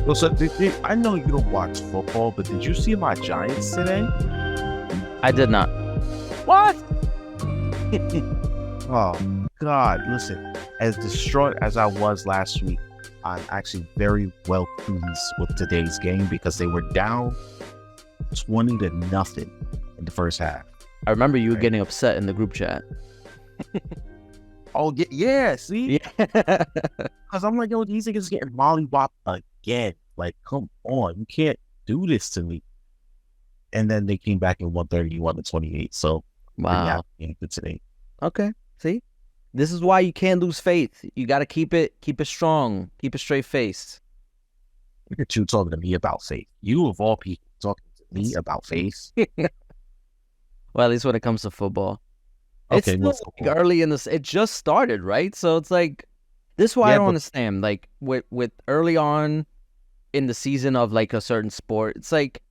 Well, so I know you don't watch football, but did you see my Giants today? I did not. What? Oh, God. Listen, as distraught as I was last week, I'm actually very well pleased with today's game because they were down 20-0 in the first half. I remember you Right. getting upset in the group chat. Oh, yeah, see? Yeah. Because I'm like, yo, these niggas getting mollywopped again. Like, come on. You can't do this to me. And then they came back in 131-28. So, pretty Wow. happy game for today. Okay. See? This is why you can't lose faith. You got to keep it strong, keep it straight faced. Look at you talking to me about faith. You, of all people, talking to me about faith. Well, at least when it comes to football. Okay, It's well, still football. early in this. It just started, right? So it's like, this is why I Yeah, don't but- understand. Like, with early on in the season of like a certain sport, it's like,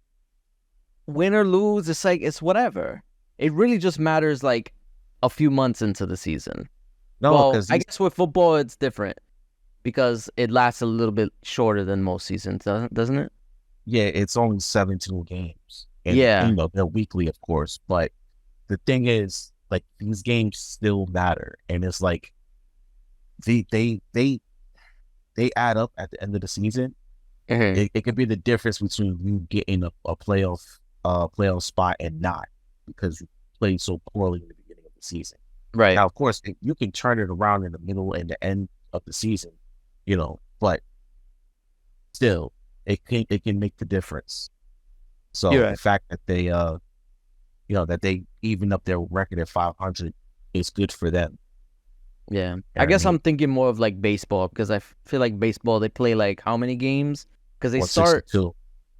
win or lose, it's like, it's whatever. It really just matters like a few months into the season. No, Well, because I guess with football it's different because it lasts a little bit shorter than most seasons, doesn't it? yeah, it's only 17 games. And, Yeah. you know, they're weekly, of course. But the thing is, like, these games still matter. And it's like, they add up at the end of the season. Mhm. It could be the difference between you getting a playoff spot and not because you played so poorly in the beginning of the season. Right. Now, of course, you can turn it around in the middle and the end of the season, you know, but still, it can make the difference. So You're the right. fact that they that they even up their record at 500 is good for them. Yeah. Yeah, I guess I mean- I'm thinking more of like baseball because I feel like baseball, they play like how many games? Because they start, 162.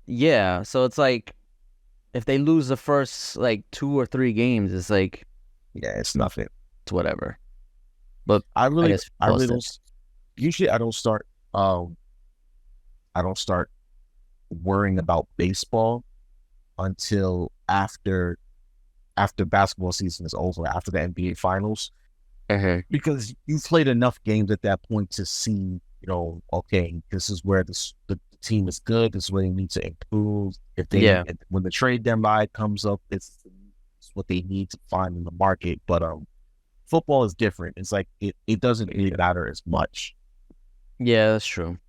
yeah. So it's like, if they lose the first like 2 or 3 games, it's like, Yeah, it's nothing. it's whatever. But I really guess football's don't. Usually, I don't start worrying about baseball until after basketball season is over, after the NBA finals, because you've played enough games at that point to see, okay, this is where the team is good. This is where they need to improve. Yeah. When the trade deadline comes up, it's what they need to find in the market. But football is different. It's like it doesn't really matter as much. Yeah, that's true.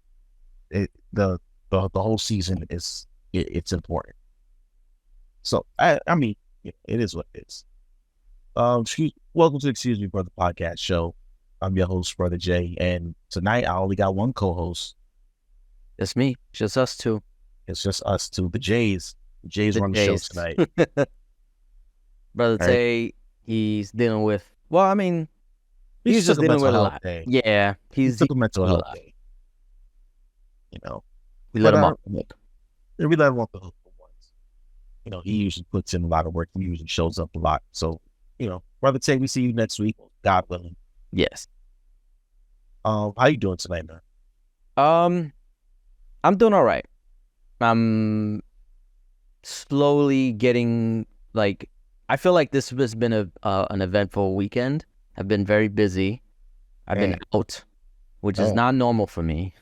The whole season it's important. So I mean, it is what it is. Welcome to the Excuse Me Brother podcast show. I'm your host, Brother Jay, and tonight I only got one co-host. It's me. Just us two. It's just us two, the Jays. The Jays The run the show Jays. tonight. Brother Right. Tay, he's dealing with, well, I mean, he's took just dealing with a health lot. day. Yeah, He took a mental a health lot. day. We let But, him off the hook. We let him off the hook for once. He usually puts in a lot of work. He usually shows up a lot. So, Brother Tay, we see you next week, God willing. Yes. How you doing tonight, man? I'm doing all right. I'm slowly getting, like, I feel like this has been an eventful weekend. I've been very busy. I've been out, which is Oh. not normal for me.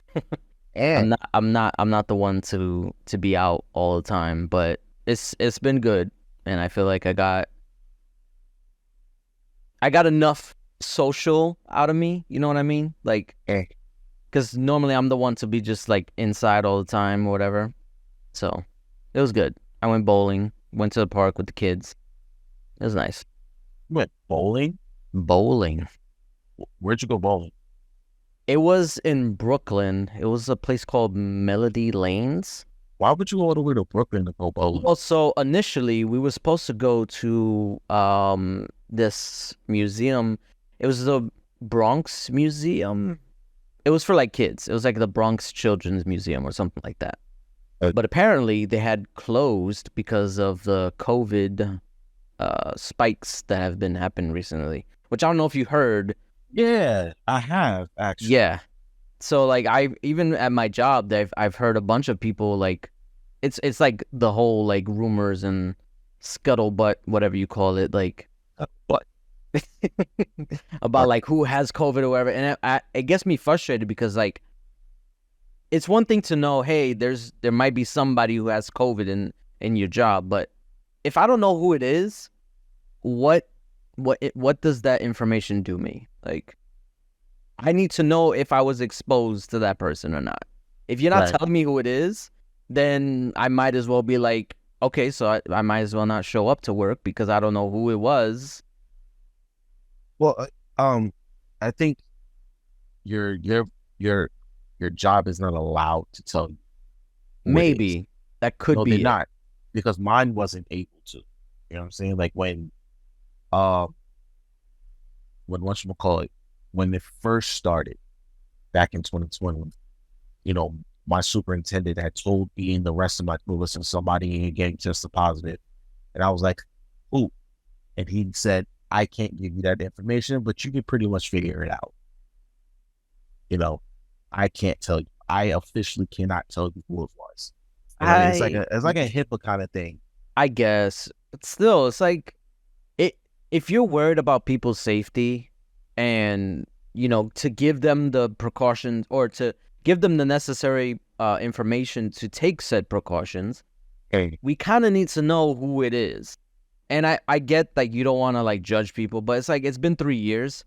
I'm not the one to be out all the time, but it's been good, and I feel like I got enough social out of me. You know what I mean? Like, because normally I'm the one to be just like inside all the time or whatever. So it was good. I went bowling, went to the park with the kids. It was nice. Went bowling? Bowling. Where'd you go bowling? It was in Brooklyn. It was a place called Melody Lanes. Why would you go all the way to Brooklyn to go bowling? Well, so initially we were supposed to go to this museum. It was the Bronx Museum. It was for like kids. It was like the Bronx Children's Museum or something like that. But apparently they had closed because of the COVID spikes that have been happening recently. Which I don't know if you heard. Yeah, I have actually. Yeah. So like even at my job, I've heard a bunch of people like, it's like the whole like rumors and scuttlebutt, whatever you call it, like But about like who has COVID or whatever, and it gets me frustrated because like it's one thing to know, hey, there might be somebody who has COVID in your job, but if I don't know who it is, what what does that information do me? Like, I need to know if I was exposed to that person or not. If you're not Right. telling me who it is, then I might as well be like, okay, so I might as well not show up to work because I don't know who it was. Well, I think your your your your job is not allowed to tell you who it is. Maybe that could No, they're be it. not, because mine wasn't able to. You know what I'm saying? Like uh when whatchamacallit, when it first started back in 2020, you know, my superintendent had told me and the rest of my crew, listen, somebody ain't getting tested positive. And I was like, ooh. And he said, I can't give you that information, but you can pretty much figure it out. You know, I can't tell you. I officially cannot tell you who it was. You know, I it's like a HIPAA kind of thing. I guess, but still, it's like it. If you're worried about people's safety, and to give them the precautions or to give them the necessary information to take said precautions, Hey, we kind of need to know who it is. And I get like you don't want to like judge people, but it's like it's been 3 years.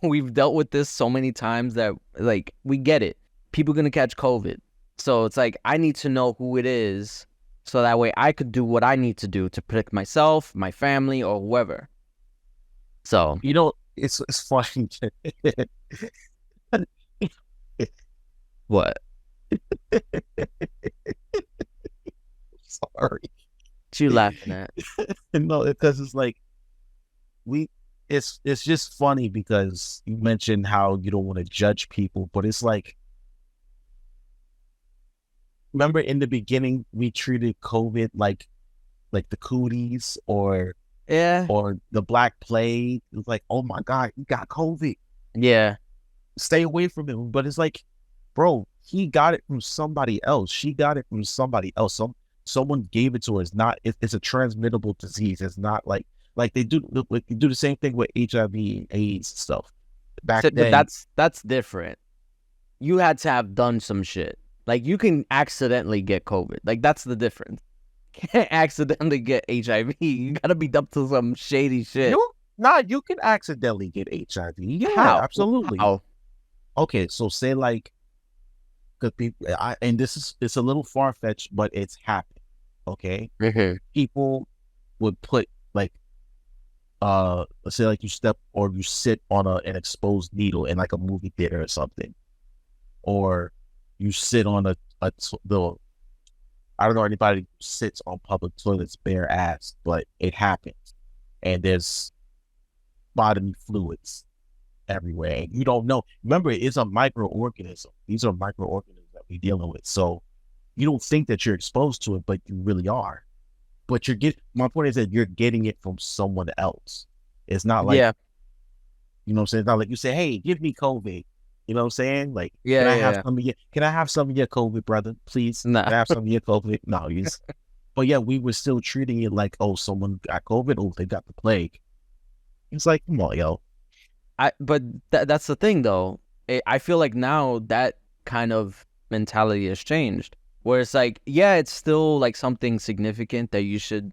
We've dealt with this so many times that like we get it. People gonna catch COVID. So it's like I need to know who it is so that way I could do what I need to do to protect myself, my family, or whoever. So you know, it's funny. what? Sorry. What you laughing at? No, because it's like we it's just funny because you mentioned how you don't want to judge people, but it's like, remember in the beginning we treated COVID like the cooties Yeah. or the Black Plague. It was like, oh my God, you got COVID. Yeah. Stay away from him. But it's like, bro, he got it from somebody else. She got it from somebody else. Someone gave it to her. It's a transmittable disease. It's not like they do the same thing with HIV and AIDS and stuff. Back But then, that's different. You had to have done some shit. Like you can accidentally get COVID. Like that's the difference. Can't accidentally get HIV. You gotta be up to some shady shit. you can accidentally get HIV. Yeah, How? absolutely. How? Okay, so say like, because people, and it's a little far fetched, but it's happened. Okay, Mm-hmm. people would put like, let's say like you step or you sit on an exposed needle in like a movie theater or something, or you sit on the I don't know anybody who sits on public toilets bare ass, but it happens, and there's bodily fluids everywhere, and you don't know. Remember, it's a microorganism. These are microorganisms that we're dealing with. So you don't think that you're exposed to it, but you really are. But my point is that you're getting it from someone else. It's not like, Yeah. you know what I'm saying? It's not like you say, hey, give me COVID. You know what I'm saying? Like, Yeah. Yeah. can I have some of your COVID, brother? Please. Nah. Can I have some of your COVID? No, but yeah, we were still treating it like, oh, someone got COVID. Oh, they got the plague. It's like, come on, yo. But that's the thing though. I feel like now that kind of mentality has changed. Where it's like, yeah, it's still like something significant that you should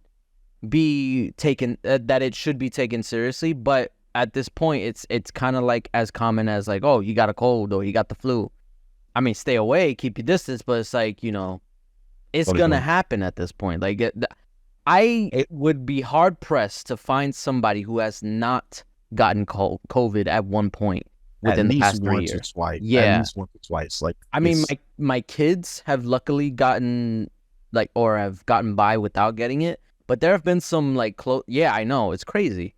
be taken, that it should be taken seriously. But at this point, it's kind of like as common as like, oh, you got a cold or you got the flu. I mean, stay away, keep your distance, but it's like it's gonna happen at this point. Like, I would be hard pressed to find somebody who has not gotten COVID at one point within the past 3 years. Twice. Yeah, At least once or twice. Like, I mean, my kids have luckily gotten like or have gotten by without getting it, but there have been some like close. Yeah, I know it's crazy.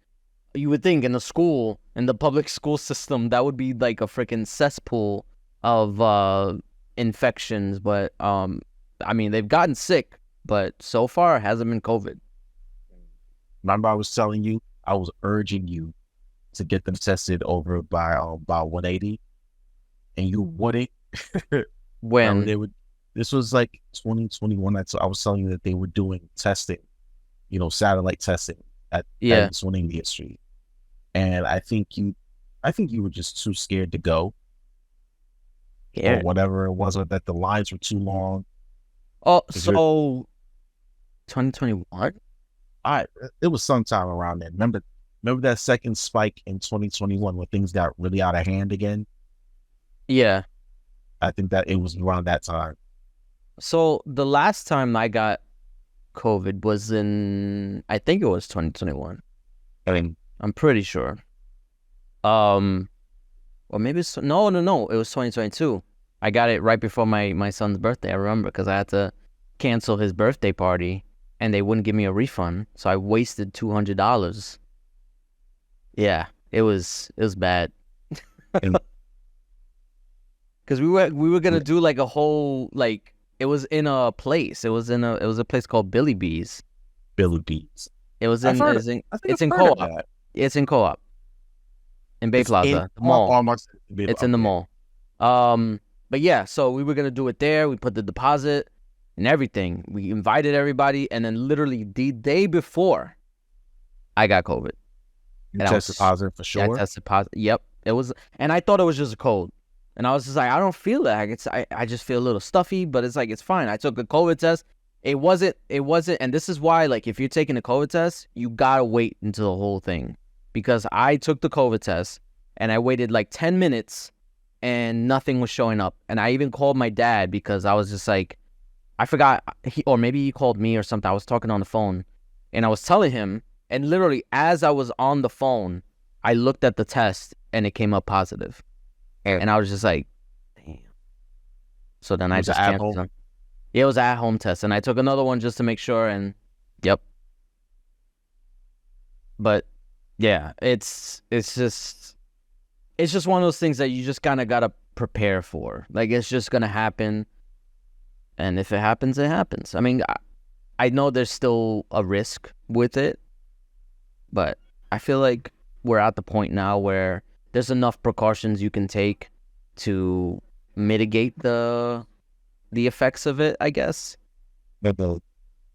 You would think in the public school system, that would be like a freaking cesspool of infections, but I mean they've gotten sick, but so far it hasn't been COVID. remember I was telling you, I was urging you to get them tested over by about 180, and you wouldn't. Remember When this was like 2021. I was telling you that they were doing testing, satellite testing yeah, at East 180th Street. And I think you were just too scared to go. or whatever it was, or that the lines were too long. Oh, so 2021? It was sometime around then. Remember that second spike in 2021 when things got really out of hand again? Yeah. I think that it was around that time. So the last time I got COVID was I think it was 2021. I mean, I'm pretty sure. Or maybe no, it was 2022. I got it right before my son's birthday. I remember because I had to cancel his birthday party and they wouldn't give me a refund, so I wasted $200. Yeah, it was bad. Because we were gonna do like a whole like it was in a place. It was a place called Billy Bees. Billy Bees. It was in it's in Co-op. It's in Co-op. In Bay Plaza, the mall. It's in the mall. But yeah, so we were gonna do it there. We put the deposit and everything. We invited everybody, and then literally the day before, I got COVID. You tested positive for sure? Yeah, I tested positive. Yep. It was, and I thought it was just a cold. And I was just like, I don't feel that. I just feel a little stuffy, but it's like, it's fine. I took a COVID test. It wasn't, and this is why, like, if you're taking a COVID test, you gotta wait until the whole thing. Because I took the COVID test, and I waited like 10 minutes, and nothing was showing up. And I even called my dad because I was just like, I forgot, or maybe he called me or something. I was talking on the phone, and I was telling him, and literally as I was on the phone, I looked at the test, and it came up positive. And I was just like, damn. So then I just canceled them. Yeah, it was an at-home test, and I took another one just to make sure, and yep. But yeah, it's just one of those things that you just kind of gotta prepare for. Like, it's just gonna happen, and if it happens, it happens. I mean, I know there's still a risk with it, but I feel like we're at the point now where there's enough precautions you can take to mitigate the effects of it, I guess.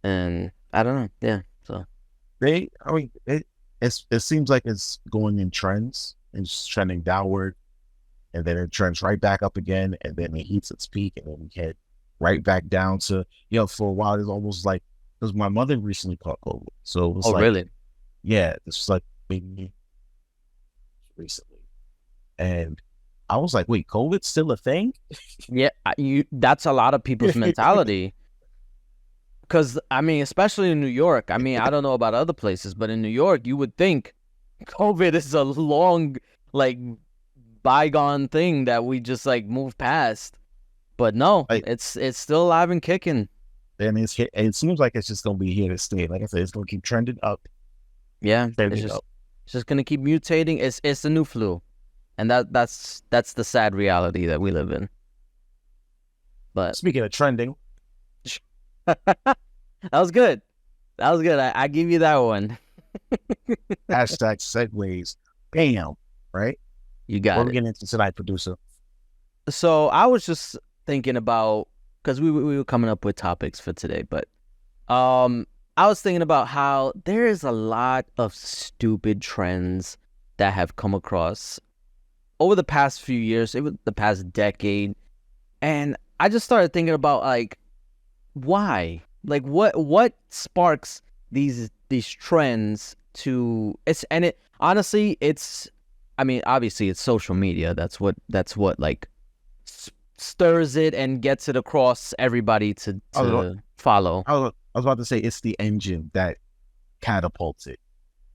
And I don't know. Yeah. So it seems like it's going in trends. It's trending downward, and then it trends right back up again, and then it hits its peak, and then we head right back down to, for a while it's almost like, because my mother recently caught COVID. So it was really? Yeah, this was like maybe recently. And I was like, wait, COVID's still a thing? Yeah, that's a lot of people's mentality. Because, I mean, especially in New York. I mean, I don't know about other places, but in New York, you would think COVID is a long, like, bygone thing that we just, like, move past. But no, it's still alive and kicking. And it seems like it's just going to be here to stay. Like I said, it's going to keep trending up. Yeah, it's just going to keep mutating. It's the new flu. And that's the sad reality that we live in. But speaking of trending, that was good. I give you that one. Hashtag segues. Bam. Right? You got it. What are we getting into tonight, producer? So I was just thinking about, because we were coming up with topics for today, but I was thinking about how there is a lot of stupid trends that have come across over the past few years, the past decade, and I just started thinking about, like, why? Like, what sparks these trends to honestly, I mean, obviously it's social media. That's what like stirs it and gets it across everybody to follow. I was about to say it's the engine that catapults it.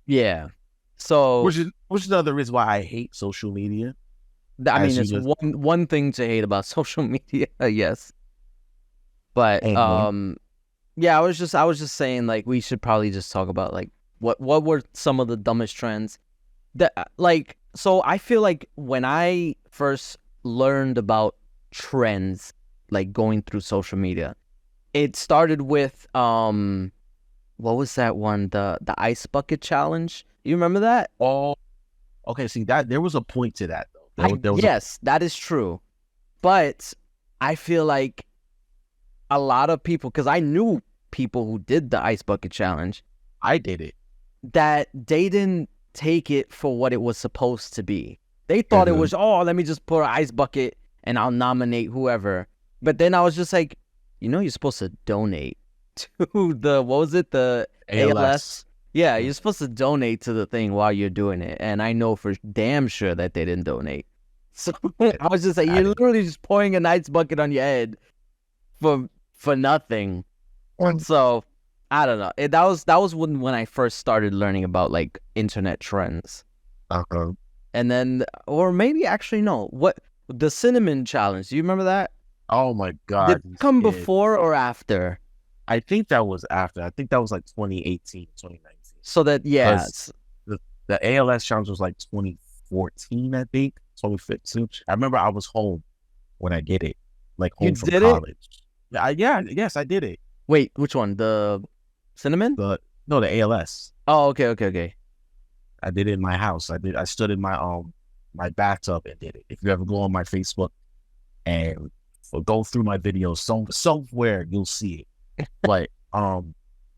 Yeah. So which is another reason why I hate social media. I mean, it's one thing to hate about social media, yes. But yeah, I was just saying, like, we should probably just talk about, like, what were some of the dumbest trends that, like, so I feel like when I first learned about trends, like, going through social media, it started with what was that one, the ice bucket challenge? You remember that? Oh, okay. See, that there was a point to that, though. Yes, that is true. But I feel like a lot of people, because I knew people who did the ice bucket challenge. I did it. That they didn't take it for what it was supposed to be. They thought it was, let me just put an ice bucket and I'll nominate whoever. But then I was just like, you're supposed to donate to the, what was it? The ALS? Yeah, you're supposed to donate to the thing while you're doing it. And I know for damn sure that they didn't donate. So I was just like, you're literally just pouring an ice bucket on your head for nothing. So I don't know. That was when I first started learning about like internet trends. And then, or maybe actually no, what the cinnamon challenge? Do you remember that? Oh my God! Did it come before or after? I think that was after. I think that was like 2018, 2019. So that the ALS challenge was like 2014, I think 2015. I remember I was home when I did it, like home from college. Yes, I did it. Wait, which one? The cinnamon? The ALS. Oh, okay. I did it in my house. I stood in my my bathtub and did it. If you ever go on my Facebook and go through my videos, somewhere you'll see it. But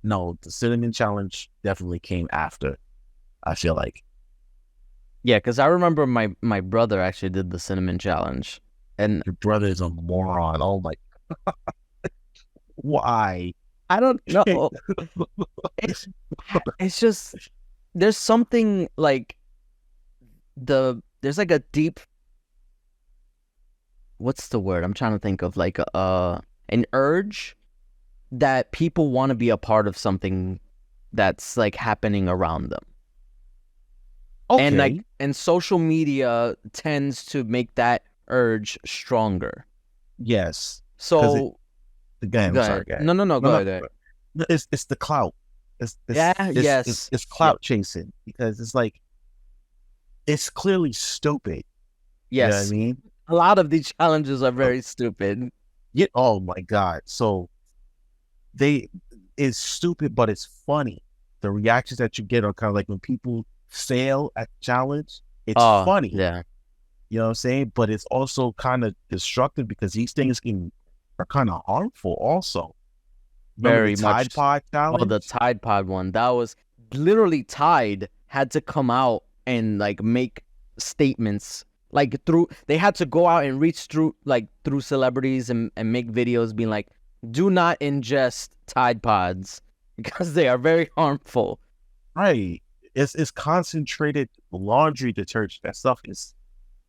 no, the cinnamon challenge definitely came after, I feel like. Yeah, because I remember my brother actually did the cinnamon challenge. And your brother is a moron. Oh my God. Why? I don't know. It's just, there's something like there's like a deep, what's the word? I'm trying to think of, like an urge that people want to be a part of something that's like happening around them. Okay. And social media tends to make that urge stronger. Yes. So again, go I'm sorry, ahead. No, go ahead. It's the clout. It's clout chasing, because it's like, it's clearly stupid. Yes. You know what I mean? A lot of these challenges are very stupid. Yeah. Oh my God. So it's stupid, but it's funny. The reactions that you get are kind of like when people fail at challenge, it's funny. Yeah. You know what I'm saying? But it's also kind of destructive, because these things are kind of harmful also. Very much. Tide Pod challenge? Oh, the Tide Pod one. That was literally, Tide had to come out and like make statements. Like they had to go out and reach through celebrities and make videos being like, do not ingest Tide Pods because they are very harmful. Right. It's concentrated laundry detergent. That stuff is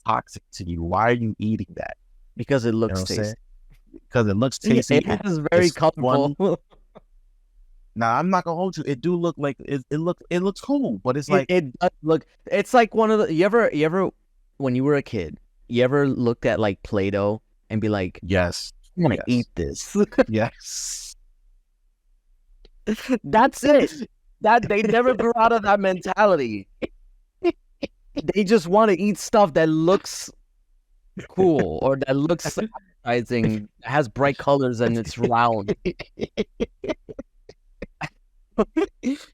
toxic to you. Why are you eating that? Because it looks tasty. Because it looks tasty. It is very colorful. Nah, I'm not gonna hold you. It do look like it looks cool, but it's like it does look. It's like one of the. You ever when you were a kid, you ever looked at like Play-Doh and be like, yes, I want to eat this. Yes. That's it. That they never grew out of that mentality. They just want to eat stuff that looks cool or that looks appetizing, has bright colors, and it's round.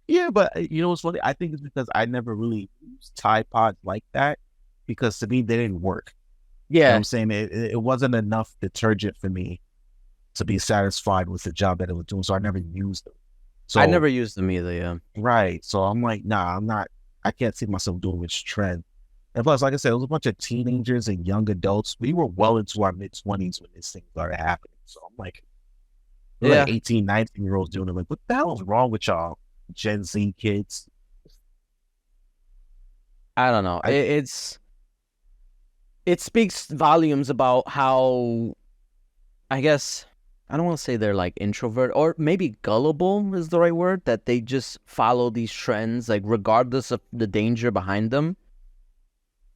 Yeah, but you know what's funny? I think it's because I never really used Tide Pods like that, because to me they didn't work. Yeah, you know what I'm saying, it wasn't enough detergent for me to be satisfied with the job that it was doing, so I never used them. So I never used them either. Yeah, right. So I'm like, nah, I'm not. I can't see myself doing this trend. And plus, like I said, it was a bunch of teenagers and young adults. We were well into our mid-20s when this thing started happening. So I'm like, like 18, 19-year-olds doing it. Like, what the hell is wrong with y'all, Gen Z kids? I don't know. It speaks volumes about how, I guess, I don't want to say they're like introvert, or maybe gullible is the right word, that they just follow these trends, like regardless of the danger behind them.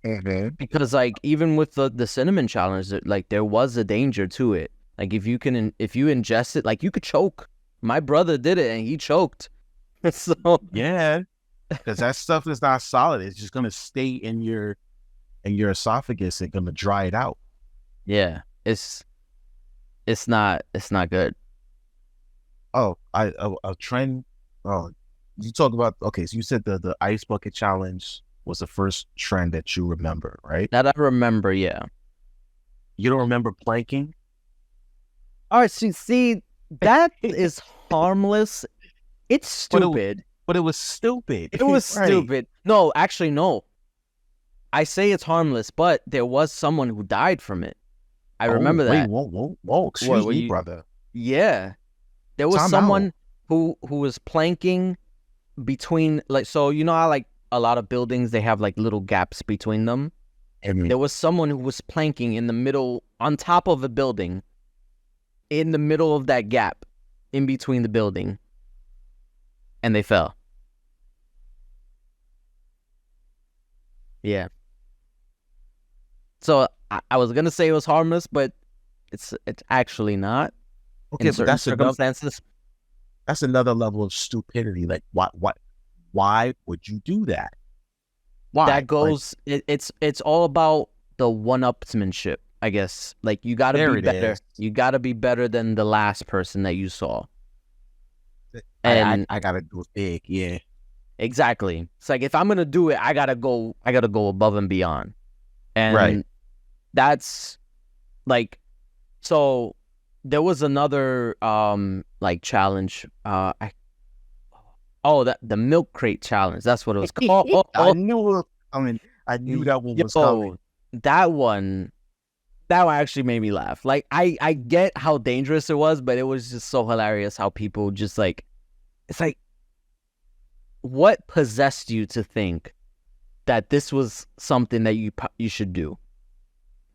Mm-hmm. Because like even with the cinnamon challenge, like there was a danger to it. Like if you ingest it, like you could choke. My brother did it and he choked. So yeah, because that stuff is not solid. It's just gonna stay in your esophagus and gonna dry it out. Yeah, it's not good. Oh, a trend. Oh, you talk about, okay, so you said the ice bucket challenge was the first trend that you remember, right? That I remember, yeah. You don't remember planking? All right, so see, that is harmless. It's stupid. But it was stupid. It was right. Stupid. No, actually, no. I say it's harmless, but there was someone who died from it. I remember wait, that. whoa, excuse What me, you? brother. Yeah, there was Time out. someone who was planking between, like, so you know how like a lot of buildings they have like little gaps between them. And There was someone who was planking in the middle, on top of a building, in the middle of that gap, in between the building, and they fell. Yeah. So I was gonna say it was harmless, but it's actually not okay, in but certain circumstances. that's another level of stupidity. Like, why would you do that? Why? That goes. It's all about the one-upsmanship, I guess. Like you got to There be it better. is. You got to be better than the last person that you saw. I And I gotta do it big. Yeah. exactly, it's like if I'm gonna do it, I gotta go. I gotta go above and beyond. And Right. that's like, so there was another like challenge. That the milk crate challenge. That's what it was called. I knew it. I mean, I knew that one was coming. That one actually made me laugh. Like I get how dangerous it was, but it was just so hilarious how people just like, it's like, what possessed you to think that this was something that you should do?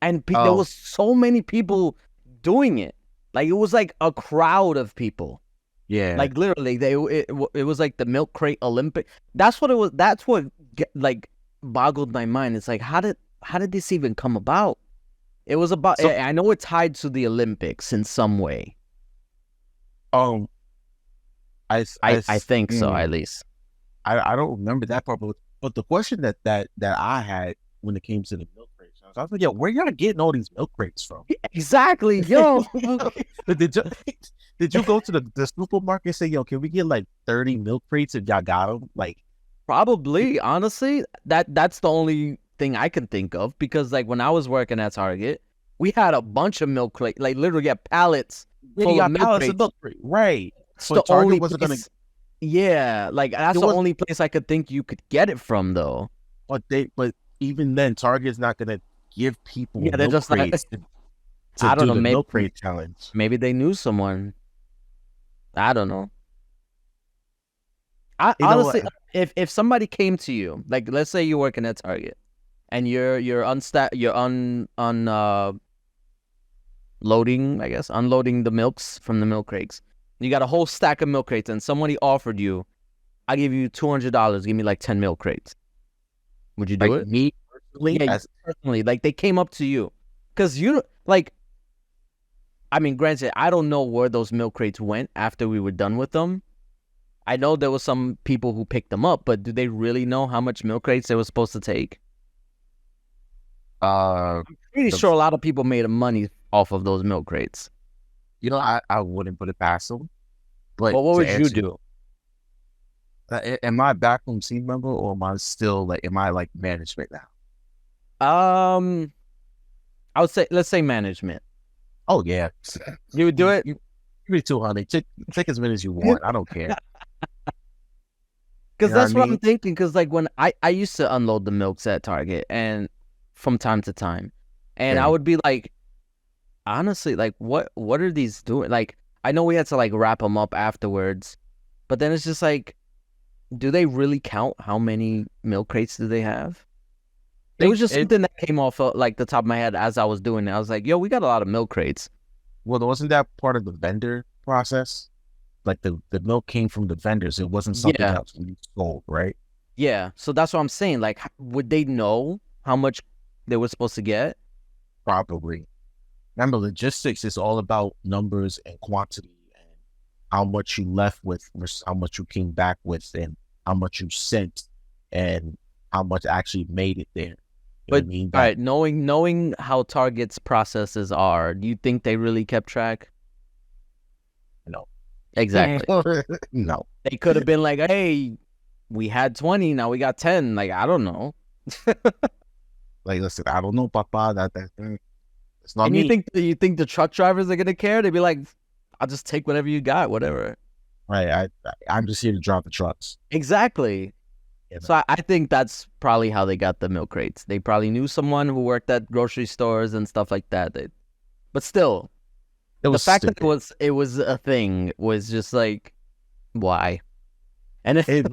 And there was so many people doing it. Like it was like a crowd of people. Yeah. Like literally, it was like the milk crate Olympic. That's what it was. That's what like boggled my mind. It's like how did this even come about? It was about. So- I know it's tied to the Olympics in some way. I think so, at least. I don't remember that part, but the question that I had when it came to the milk crates, I was like, yo, where y'all getting all these milk crates from? Exactly, yo. Did you go to the supermarket and say, yo, can we get like 30 milk crates if y'all got them? Like, Probably, honestly, that's the only thing I can think of, because like when I was working at Target, we had a bunch of milk crates, like literally pallets full of milk crates. Right. It's So the Target only wasn't place. Yeah, like that's the only place I could think you could get it from, though. But even then, Target's not gonna give people Yeah, they're milk just not. crates to I don't do know. the Maybe milk crate challenge. they knew someone. I don't know. You know Honestly, what? if somebody came to you, like let's say you're working at Target, and you're loading, I guess, unloading the milks from the milk crates. You got a whole stack of milk crates, and somebody offered you, I give you $200, give me like 10 milk crates. Would you do Like it? me personally, Yeah, personally, like they came up to you, because you like. I mean, granted, I don't know where those milk crates went after we were done with them. I know there was some people who picked them up, but do they really know how much milk crates they were supposed to take? Pretty sure a lot of people made money off of those milk crates. you know, I wouldn't put it past them. But Well, what to would you answer- do? Am I a backroom team member, or am I still am I like management now? I would say, let's say management. Oh yeah, You would do it? Give me 200. Take as many as you want. I don't care. Because You know that's what I what mean? I'm thinking. Because like when I used to unload the milks at Target, and from time to time, and I Yeah. would be like, honestly, like what are these doing? Like I know we had to like wrap them up afterwards, but then it's just like, do they really count how many milk crates do they have? It was just something that came off like the top of my head as I was doing it. I was like, yo, we got a lot of milk crates. Well, wasn't that part of the vendor process? Like the milk came from the vendors. It wasn't something Yeah. else we sold, right? Yeah, so that's what I'm saying. Like, would they know how much they were supposed to get? Probably. Remember, logistics is all about numbers and quantity, and how much you left with versus how much you came back with, and how much you sent, and how much actually made it there. You know what I mean? All right, knowing how Target's processes are, do you think they really kept track? No. Exactly. No. They could have been like, hey, we had 20, now we got 10. Like, I don't know. Like, listen, I don't know, Papa. It's not And me. you think the truck drivers are gonna care? They'd be like, I'll just take whatever you got, whatever. Right. I'm just here to drive the trucks. Exactly. Yeah, So I think that's probably how they got the milk crates. They probably knew someone who worked at grocery stores and stuff like that. But still, It the was fact stupid. that it was a thing was just like, why? And It,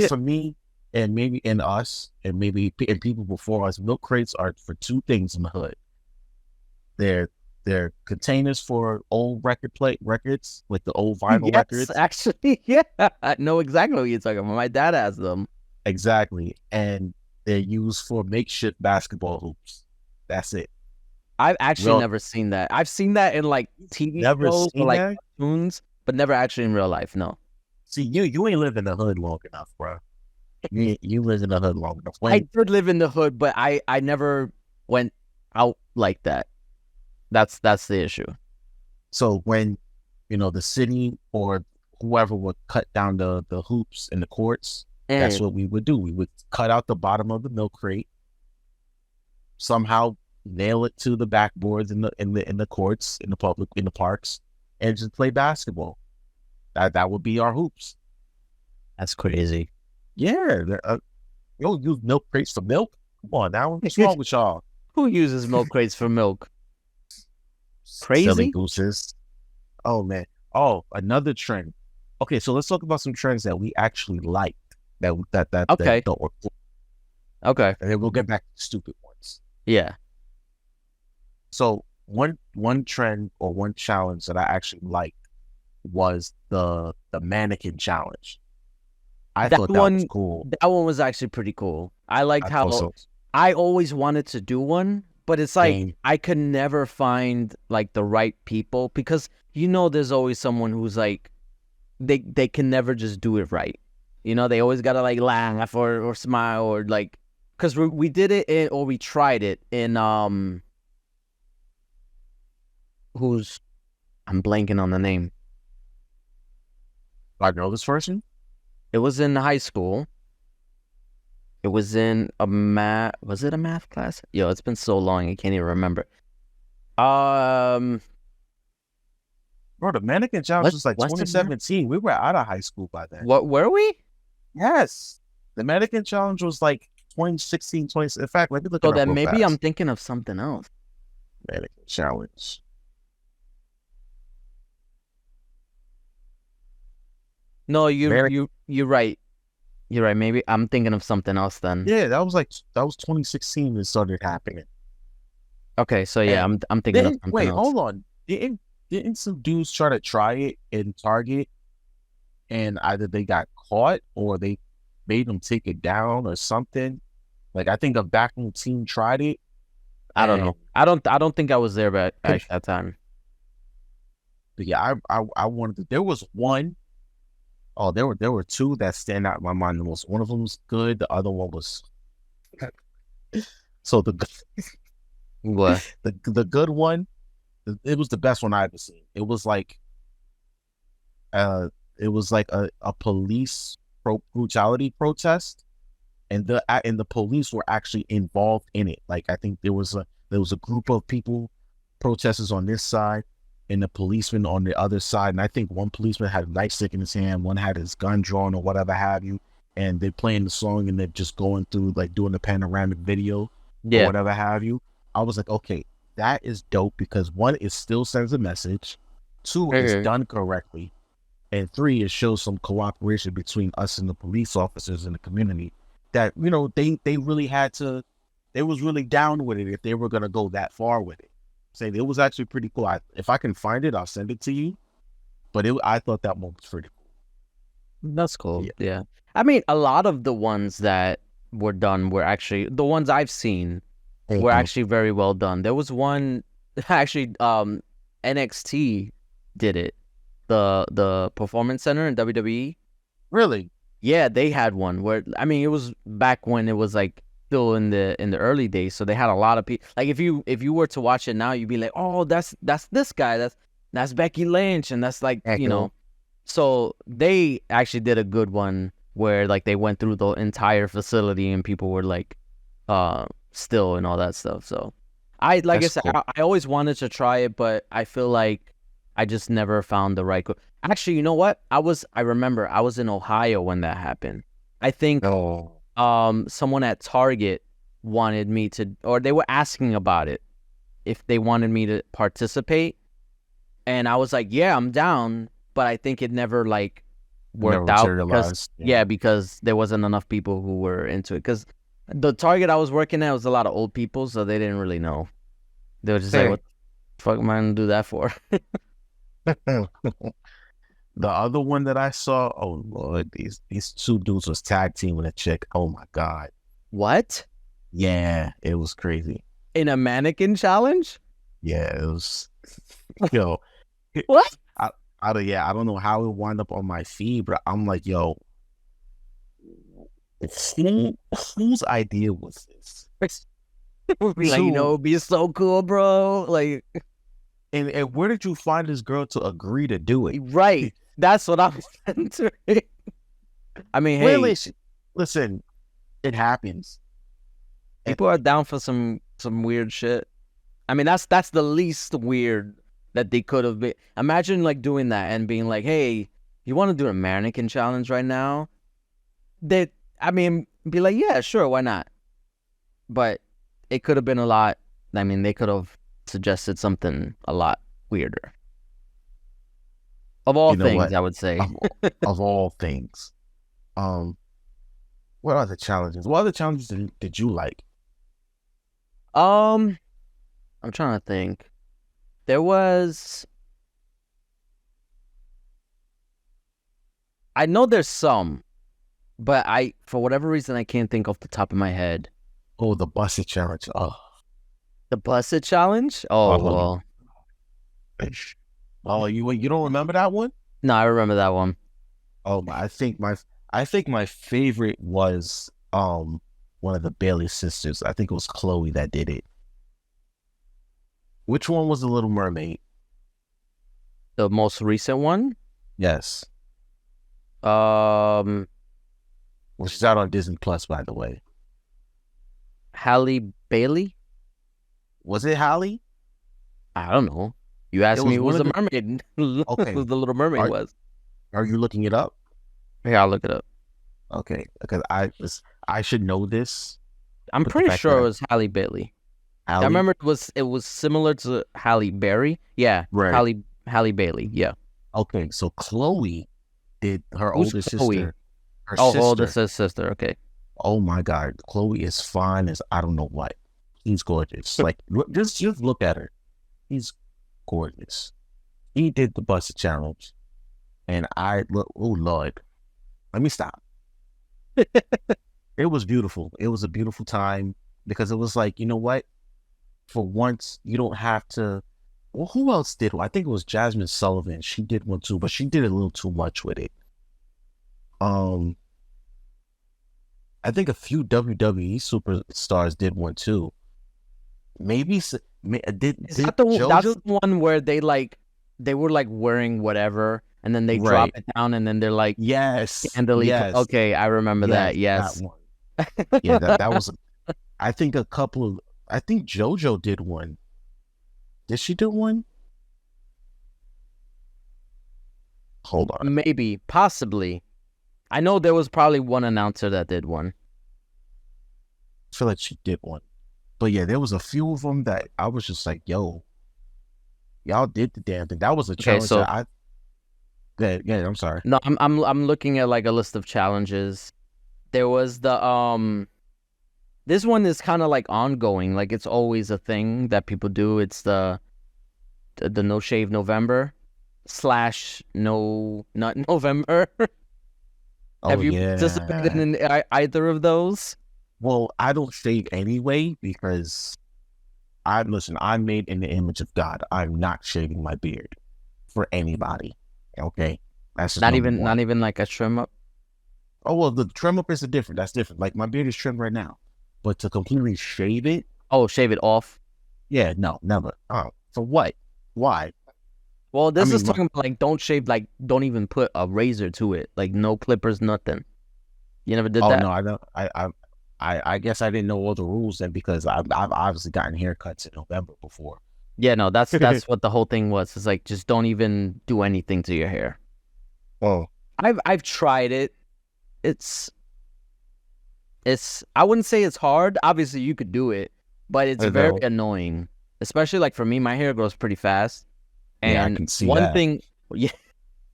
for me and maybe in us and maybe and people before us, milk crates are for two things in the hood. They're containers for old records, like the old vinyl yes, records. actually, yeah, I know exactly what you're talking about. My dad has them. Exactly. And they're used for makeshift basketball hoops. That's it. I've actually Real never seen that. I've seen that in like TV never shows or seen like that? cartoons, but never actually in real life. No, See, you ain't lived in the hood long enough, bro. You lived in the hood long enough. I did live in the hood, but I never went out like that. That's the issue. So when, the city or whoever would cut down the hoops in the courts, that's what we would do. We would cut out the bottom of the milk crate, somehow nail it to the backboards in the courts, in the parks, and just play basketball. That would be our hoops. That's crazy. Yeah, you don't use milk crates for milk. Come on now, what's wrong with y'all? Who uses milk crates for milk? Silly Crazy? gooses. Oh man. Oh, another trend. Okay, so let's talk about some trends that we actually liked. Okay. That were cool. Okay. And then we'll get back to the stupid ones. Yeah. So one trend or one challenge that I actually liked was the mannequin challenge. I thought that was cool. That one was actually pretty cool. I liked how so. I always wanted to do one, but it's like I could never find like the right people because there's always someone who's like they can never just do it right. They always gotta like laugh or smile or like because we did it or we tried it in who's I'm blanking on the name. I know this person. It was in high school. It was in was it a math class? Yo, it's been so long I can't even remember. Bro, the mannequin challenge was like 2017. We were out of high school by then. What were we? Yes. The mannequin challenge was like 2016, 20. In fact, let me look at it up. So then maybe fast. I'm thinking of something else. Mannequin challenge. No, you're right. You're right. Maybe I'm thinking of something else then. Yeah, that was 2016 it started happening. Okay, so yeah, I'm thinking of something wait, else. Hold on. Didn't some dudes try to try it in Target and either they got caught or they made them take it down or something? Like I think a backroom team tried it. I don't know. I don't think I was there at that time. But yeah, I wanted to. There was one. Oh, there were two that stand out in my mind the most. One of them was good. The other one was. So what? The good one, it was the best one I ever seen. It was like, a police brutality protest, and the police were actually involved in it. Like I think there was a group of people, protesters on this side, and the policeman on the other side. And I think one policeman had a nightstick in his hand, one had his gun drawn or whatever have you. And they're playing the song and they're just going through like doing the panoramic video or whatever have you. I was like, okay, that is dope because one, it still sends a message. Two, it's done correctly. And three, it shows some cooperation between us and the police officers in the community that, they really they was really down with it if they were going to go that far with it. Saying it was actually pretty cool. If I can find it, I'll send it to you. But I thought that one was pretty cool. That's cool. Yeah. I mean, a lot of the ones that were done were actually the ones I've seen were actually very well done. There was one actually, NXT did it, the Performance Center in WWE. Really? Yeah, they had one where it was back when it was like still in the early days, so they had a lot of people. Like if you were to watch it now, you'd be like, oh, that's this guy, that's Becky Lynch, and that's like So they actually did a good one where like they went through the entire facility and people were like, still and all that stuff. So I said, cool. I always wanted to try it, but I feel like I just never found the right. Actually, you know what? I remember I was in Ohio when that happened. I think. Someone at Target wanted me to, or they were asking about it, if they wanted me to participate, and I was like, yeah, I'm down, but I think it never like worked out because because there wasn't enough people who were into it. Because the Target I was working at was a lot of old people, so they didn't really know. They were just like, what the fuck am I gonna do that for? The other one that I saw, oh Lord, these two dudes was tag teaming a chick. Oh my God. What? Yeah, it was crazy. In a mannequin challenge? Yeah, it was. Yo, what? I don't know how it wound up on my feed, but I'm like, yo, whose idea was this? Like, it'd be so cool, bro. Like, and where did you find this girl to agree to do it? Right. That's what I was entering. I mean, hey, listen, it happens. People are down for some weird shit. I mean, that's the least weird that they could have been. Imagine like doing that and being like, "Hey, you want to do a mannequin challenge right now?" Be like, "Yeah, sure, why not?" But it could have been a lot. I mean, they could have suggested something a lot weirder. Of all things, I would say. Of all things. What other challenges? What other challenges did you like? I'm trying to think. There was. I know there's some, but for whatever reason, I can't think off the top of my head. Oh, the Busted Challenge. Oh. The Busted Challenge? Oh, well. Oh, you don't remember that one? No, I remember that one. Oh, I think my favorite was one of the Bailey sisters. I think it was Chloe that did it. Which one was the Little Mermaid? The most recent one? Yes. Which is out on Disney Plus, by the way. Halle Bailey? Was it Halle? I don't know. You asked me who was the mermaid. Okay. Who the Little Mermaid was. Are you looking it up? Yeah, I'll look it up. Okay, because I should know this. I'm pretty sure it was Halle Bailey. I remember it was similar to Halle Berry. Yeah, right. Halle Bailey. Yeah. Okay, so Chloe did her older sister. Her older sister. Okay. Oh my God, Chloe is fine as I don't know what. She's gorgeous. Like just look at her. She's gorgeous. He did the Busted Challenge, and I look. Oh Lord, let me stop. It was beautiful. It was a beautiful time because it was like, you know what? For once, you don't have to. Well, who else did one? I think it was Jasmine Sullivan. She did one too, but she did a little too much with it. I think a few WWE superstars did one too. Maybe is that the that's the one where they were like wearing whatever and then they drop it down and then they're like scandally. Yes. Okay, I remember that. Yes. That one. Yeah, that was. I think I think JoJo did one. Did she do one? Hold on. Maybe, possibly. I know there was probably one announcer that did one. I feel like she did one. But yeah, there was a few of them that I was just like, yo, y'all did the damn thing. That was a challenge that yeah, I'm sorry. No, I'm looking at like a list of challenges. There was the this one is kind of like ongoing, like it's always a thing that people do. It's the No Shave November / No Nut November. Have you participated in either of those? Well, I don't shave anyway because I'm made in the image of God. I'm not shaving my beard for anybody. Okay, that's not even like a trim up. Oh well, the trim up is different. That's different. Like my beard is trimmed right now, but to completely shave it. Oh, shave it off? Yeah, no, never. Oh, for what? Why? Well, this is talking about like don't shave, like don't even put a razor to it, like no clippers, nothing. You never did that? Oh no, I don't. I guess I didn't know all the rules then because I've obviously gotten haircuts in November before. Yeah, no, that's what the whole thing was. It's like just don't even do anything to your hair. Oh, I've tried it. It's I wouldn't say it's hard. Obviously, you could do it, but it's very annoying. especially like for me, my hair grows pretty fast. Yeah, I And can see one that. thing, yeah,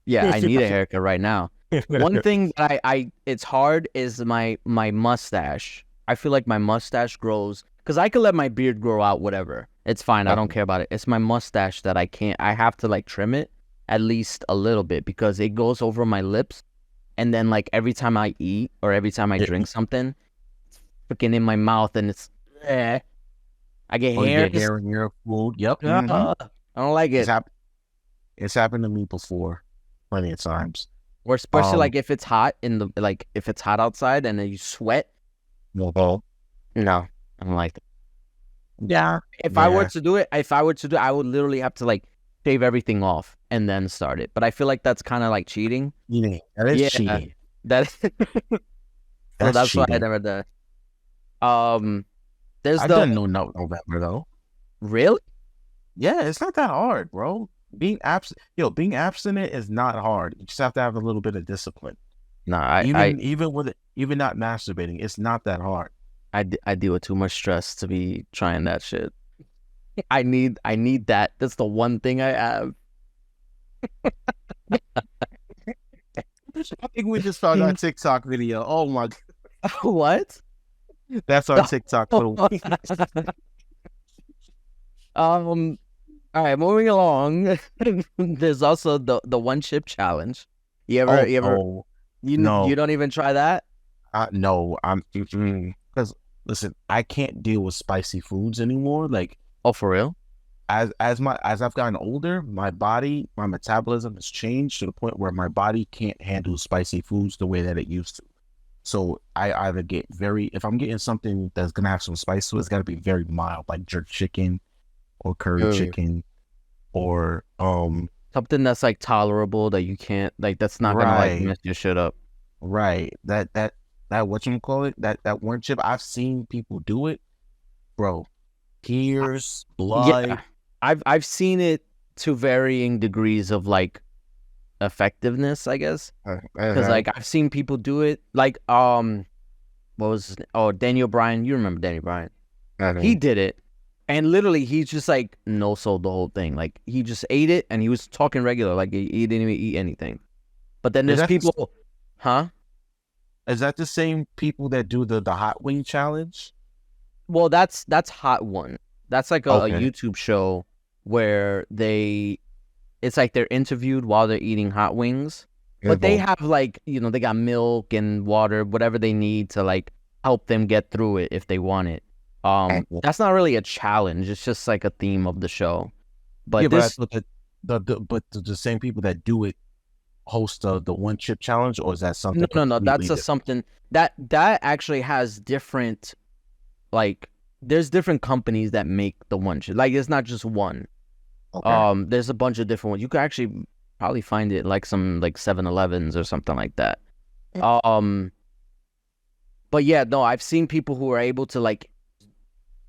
yeah, I need a haircut right now. One thing that I it's hard is my mustache. I feel like my mustache grows because I could let my beard grow out, whatever. It's fine. I don't care about it. It's my mustache that I can't. I have to like trim it at least a little bit because it goes over my lips, and then like every time I eat or every time I drink something, it's freaking in my mouth, and it's I get Or you hairs. get hair in your food. Yep. I don't like it. It's happened to me before, plenty of times. Or especially like if it's hot if it's hot outside and then you sweat. No, No, I don't like it. yeah. If I were to do it, I would literally have to like shave everything off and then start it. But I feel like that's kind of like cheating. Cheating. That is cheating. That so that's why I cheating. never done. There's I've done no November though. Really? Yeah, it's not that hard, bro. Being abstinent is not hard. You just have to have a little bit of discipline. Nah, even not masturbating, it's not that hard. I deal with too much stress to be trying that shit. I need that. That's the one thing I have. I think we just found our TikTok video. Oh my God. What? That's our TikTok for the week. All right, moving along. There's also the one chip challenge. You ever No. you don't even try that? No, I'm because listen, I can't deal with spicy foods anymore. Like, Oh, for real? as I've gotten older, my metabolism has changed to the point where my body can't handle spicy foods the way that it used to. So I either get if I'm getting something that's gonna have some spice to it, it's gotta be very mild, like jerk chicken or curry chicken, or something that's like tolerable that you can't like that's not gonna like mess your shit up. Right. That whatchamacallit, that one chip, I've seen people do it, bro. Tears, blood. Yeah, I've seen it to varying degrees of like effectiveness, I guess. Because like I've seen people do it. Like what was his name? Oh, Daniel Bryan. You remember Daniel Bryan? He did it, and literally he's just like no sold the whole thing. Like he just ate it, and he was talking regular, like he didn't even eat anything. But then there's people, huh? Is that the same people that do the hot wing challenge? Well, that's Hot One. That's like a YouTube show where it's like they're interviewed while they're eating hot wings. But they have like, they got milk and water, whatever they need to like help them get through it if they want it. That's not really a challenge. It's just like a theme of the show. But but the same people that do it host the one chip challenge, or is that something? No. That's something that actually has different. Like, there's different companies that make the one chip. Like, it's not just one. Okay. There's a bunch of different ones. You could actually probably find it like some like 7-Elevens or something like that. But yeah, no, I've seen people who are able to like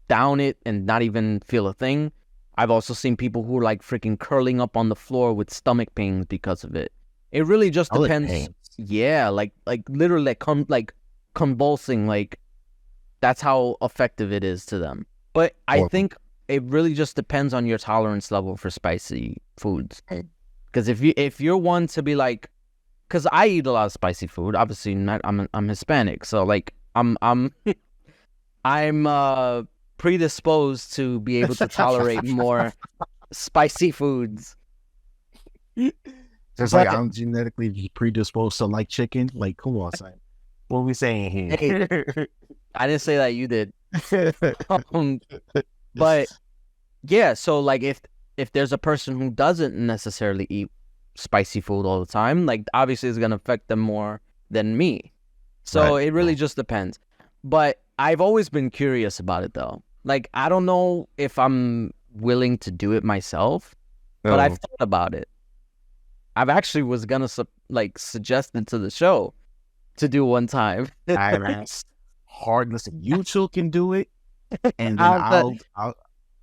down it and not even feel a thing. I've also seen people who are like freaking curling up on the floor with stomach pains because of it. It really just depends. Yeah, like literally like convulsing, like that's how effective it is to them. But I think it really just depends on your tolerance level for spicy foods. Because if you're one to be like, because I eat a lot of spicy food. Obviously, I'm Hispanic, so like I'm predisposed to be able to tolerate more spicy foods. Just like I'm genetically predisposed to like chicken. Like, come on, son. What are we saying here? Hey, I didn't say that, you did. But yeah, so like if there's a person who doesn't necessarily eat spicy food all the time, like obviously it's gonna affect them more than me. So it really just depends. But I've always been curious about it though. Like I don't know if I'm willing to do it myself, but I've thought about it. I've actually was gonna suggest it to the show to do one time. That's hard. Listen, you two can do it, and then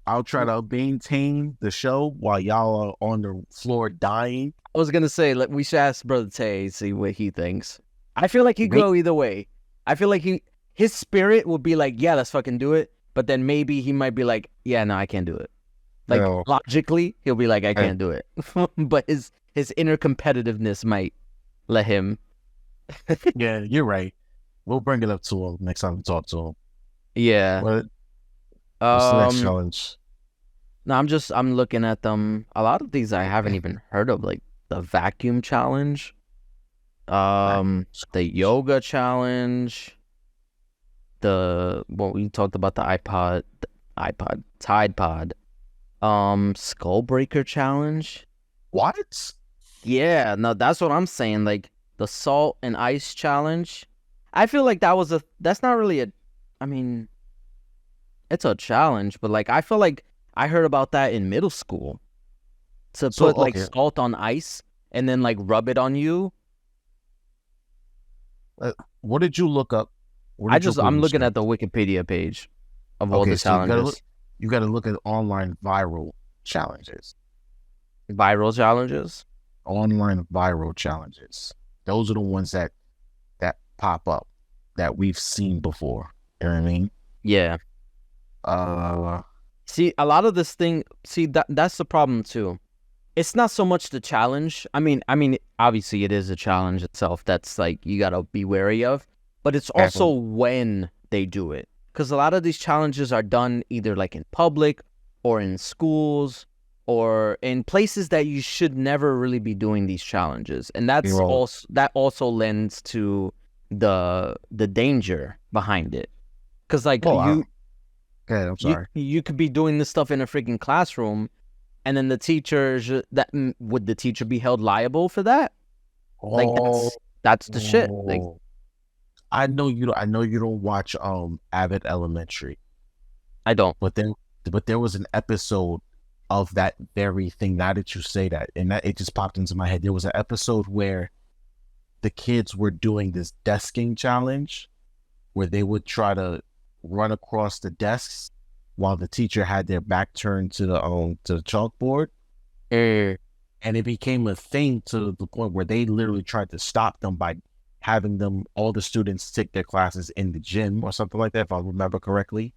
I'll try to maintain the show while y'all are on the floor dying. I was gonna say, we should ask Brother Tay, see what he thinks. I feel like he'd go either way. I feel like his spirit would be like, yeah, let's fucking do it. But then maybe he might be like, yeah, no, I can't do it. Like No. logically, he'll be like, I Hey. can't do it. But his inner competitiveness might let him. Yeah, you're right. We'll bring it up to him next time we talk to him. Yeah. What's the next Um. challenge? No, I'm looking at them. A lot of these I haven't even heard of, like the vacuum challenge, the yoga challenge, we talked about the Tide Pod, Skull Breaker challenge. What? Yeah, no, that's what I'm saying. Like the salt and ice challenge. I feel like that's not really I mean, it's a challenge, but like I feel like I heard about that in middle school. To So, put like okay. salt on ice and then like rub it on you. What did you look up? What did you put I'm in looking search? at the Wikipedia page of all Okay, the so challenges. you gotta look at online viral challenges. Viral challenges. Online viral challenges. Those are the ones that pop up that we've seen before. You know what I mean? Yeah. See, a lot of this thing, that's the problem too. It's not so much the challenge. I mean, obviously it is a challenge itself that's like you gotta be wary of, but it's also when they do it. Because a lot of these challenges are done either like in public or in schools or in places that you should never really be doing these challenges. And that also lends to the danger behind it. Because like I'm sorry. you could be doing this stuff in a freaking classroom, and then the teacher would the teacher be held liable for that? Like that's the shit. Like I know you don't watch Abbott Elementary. I don't. But there was an episode of that very thing. Now that you say that, and that it just popped into my head. There was an episode where the kids were doing this desking challenge, where they would try to run across the desks while the teacher had their back turned to the chalkboard. And it became a thing to the point where they literally tried to stop them by having all the students take their classes in the gym or something like that, if I remember correctly.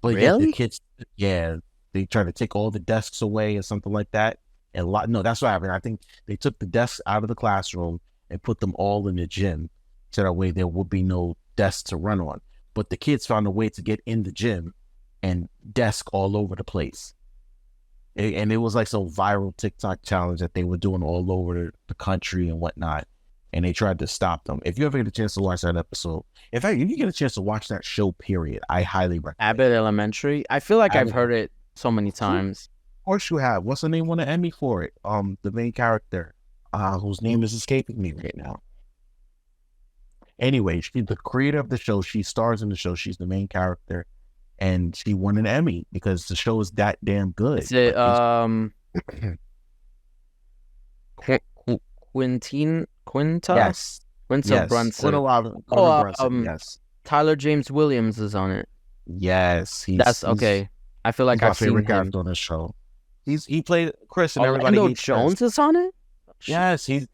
But really? the kids, they tried to take all the desks away or something like that. And that's what happened. I think they took the desks out of the classroom and put them all in the gym, so that way there would be no desks to run on. But the kids found a way to get in the gym and desk all over the place. And it was like some viral TikTok challenge that they were doing all over the country and whatnot. And they tried to stop them. If you ever get a chance to watch that episode, in fact, if you get a chance to watch that show, period, I highly recommend Abbott Elementary. I feel like I've heard it so many times. Of course you have. What's the name? Won an Emmy for it. The main character, whose name is escaping me right now. Anyway, she's the creator of the show. She stars in the show. She's the main character, and she won an Emmy because the show is that damn good. Is it Quinta? Yes. Quinta Brunson. Brunson. Yes. Tyler James Williams is on it. Yes. That's okay. I feel like I've seen him. Character on the show. He played Chris and everybody. Orlando Jones is on it. Yes, he's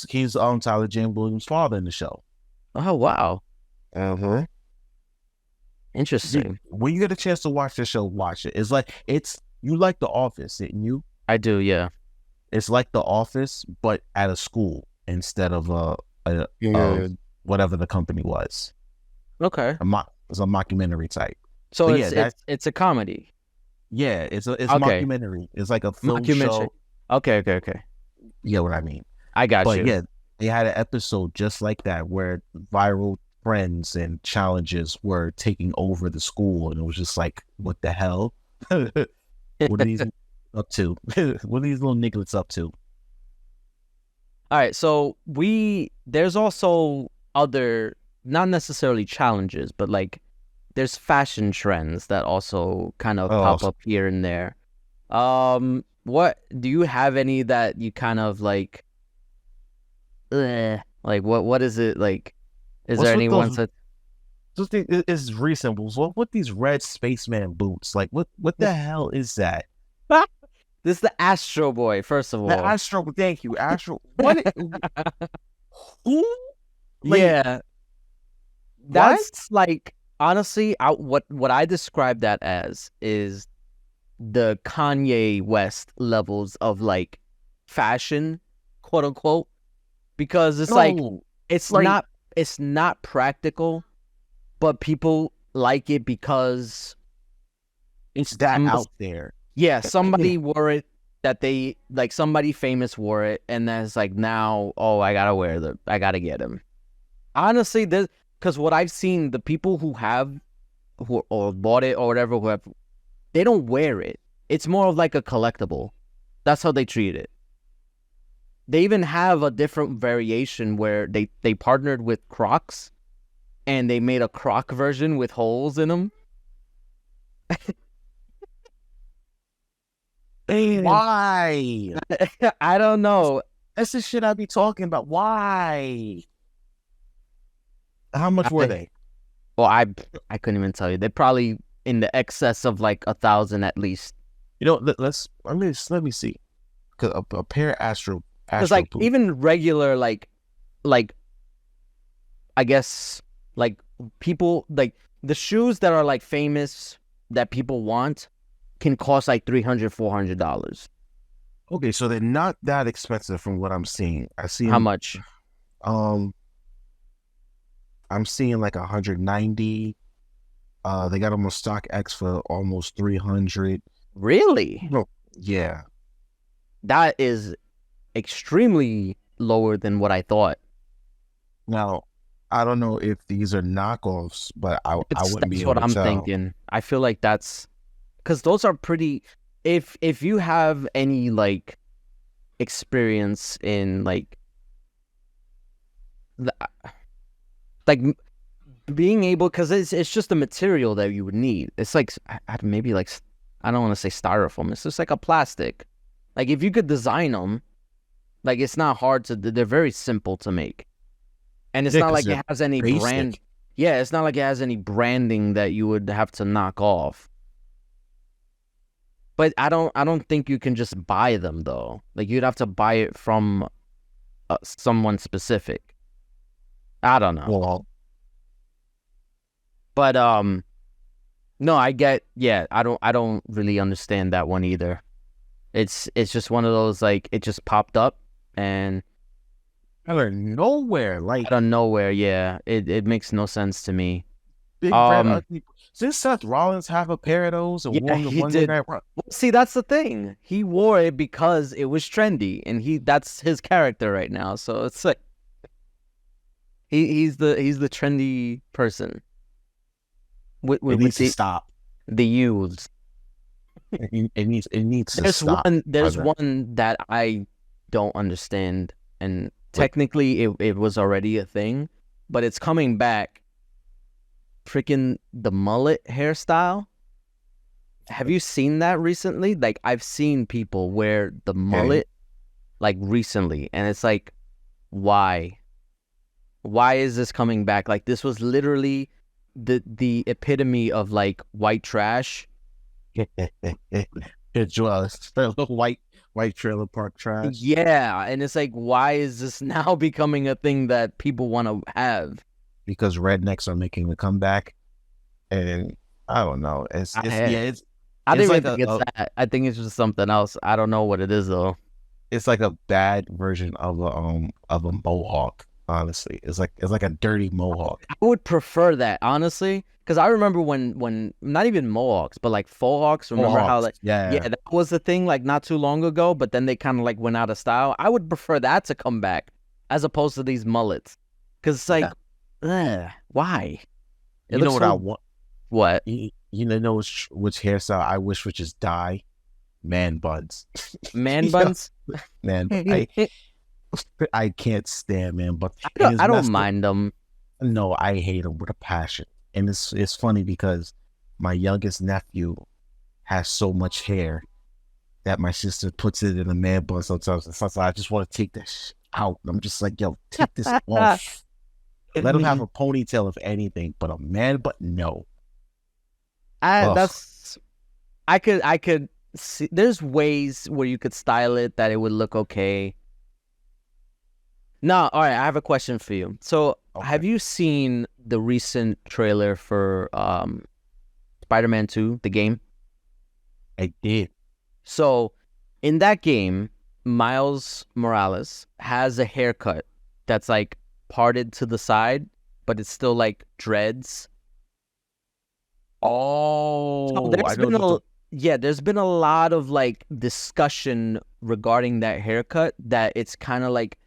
Tyler James Williams' father in the show. Oh wow. Uh-huh. Interesting. When you get a chance to watch the show, watch it. You like The Office, didn't you? I do, yeah. It's like The Office, but at a school instead of whatever the company was. Okay. It's a mockumentary type. So it's a comedy. Yeah, it's mockumentary. It's like a film show. Okay. Yeah, what I mean. I got you. But yeah, they had an episode just like that where viral trends and challenges were taking over the school, and it was just like, what the hell? What are these up to? What are these little nigglets up to? All right, so there's also other, not necessarily challenges, but like there's fashion trends that also kind of pop up here and there. What do you have any that you kind of like? Like what is it like? Is there any ones that? It's recent. What these red spaceman boots? Like what the hell is that? This is the Astro Boy, first of all. The Astro, thank you, Astro. What? Who? Yeah, that's like honestly, what I describe that as is the Kanye West levels of like fashion, quote unquote, because it's like No, it's like not practical, but people like it because it's that some, out there. yeah, somebody wore it that they like somebody famous wore it, and then it's like now, oh, I gotta get him. Honestly, this because what I've seen, the people who have who or bought it or whatever, who have they don't wear it. It's more of like a collectible. That's how they treat it. They even have a different variation where they partnered with Crocs and they made a Croc version with holes in them. Why? I don't know. That's the shit I be talking about. Why? How much were they? Well, I couldn't even tell you. They're probably in the excess of like 1,000 at least. You know, let me see. Cause a pair of Because like Boost. even regular like I guess like people like the shoes that are like famous that people want can cost like $300-$400. Okay, so they're not that expensive from what I'm seeing. I see How much? Um, I'm seeing like 190. They got them on StockX for almost 300. Really? No, yeah. That is extremely lower than what I thought. Now, I don't know if these are knockoffs, but I wouldn't be That's able what to I'm tell. thinking. I feel like that's because those are pretty. If you have any like experience in the, like being able, because it's just the material that you would need. It's like maybe like I don't want to say styrofoam. It's just like a plastic. Like if you could design them, like it's not hard to. They're very simple to make, and it's Yeah, not 'cause like they're it has any brand. basic. Yeah, it's not like it has any branding that you would have to knock off. But I don't think you can just buy them though. Like you'd have to buy it from someone specific. I don't know. Well, But no, I don't really understand that one either. It's just one of those like it just popped up and out of nowhere, like out of nowhere, yeah. It makes no sense to me. big red ugly. Did Seth Rollins have a pair of those and Yeah, won the he Monday did. Night Raw? Well, see, that's the thing. He wore it because it was trendy, and that's his character right now. So it's like he's the trendy person It needs to the stop. youths. It needs to There's stop. there's brother. one that I don't understand, and technically it was already a thing, but it's coming back. Freaking the mullet hairstyle. Have you seen that recently? Like I've seen people wear the mullet like recently, and it's like, why? Why is this coming back? Like this was literally the epitome of like white trash. It's just white trailer park trash. Yeah, and it's like, why is this now becoming a thing that people want to have? Because rednecks are making a comeback, and I don't know. I It's didn't it's like even think it's that. I think it's just something else. I don't know what it is though. it's like a bad version of a mohawk. Honestly, it's like a dirty mohawk. I would prefer that, honestly, because I remember when not even mohawks, but like faux hawks. Remember how Mohawks, like yeah. that was the thing like not too long ago, but then they kind of like went out of style. I would prefer that to come back as opposed to these mullets, because it's like, why? You know what I want? What? You know which hairstyle I wish would just die? Man buns. Man buns? Man, I can't stand man buns. I don't mind them. No, I hate them with a passion. And it's funny because my youngest nephew has so much hair that my sister puts it in a man bun sometimes. And sometimes I just want to take this out. I'm just like, yo, take this off. Let him have a ponytail if anything, but a man bun, no. I could see there's ways where you could style it that it would look okay. No, all right, I have a question for you. So, have you seen the recent trailer for Spider-Man 2, the game? I did. So in that game, Miles Morales has a haircut that's like parted to the side, but it's still like dreads. So Oh, I there's know been what you're there's been a lot of like discussion regarding that haircut that it's kind of like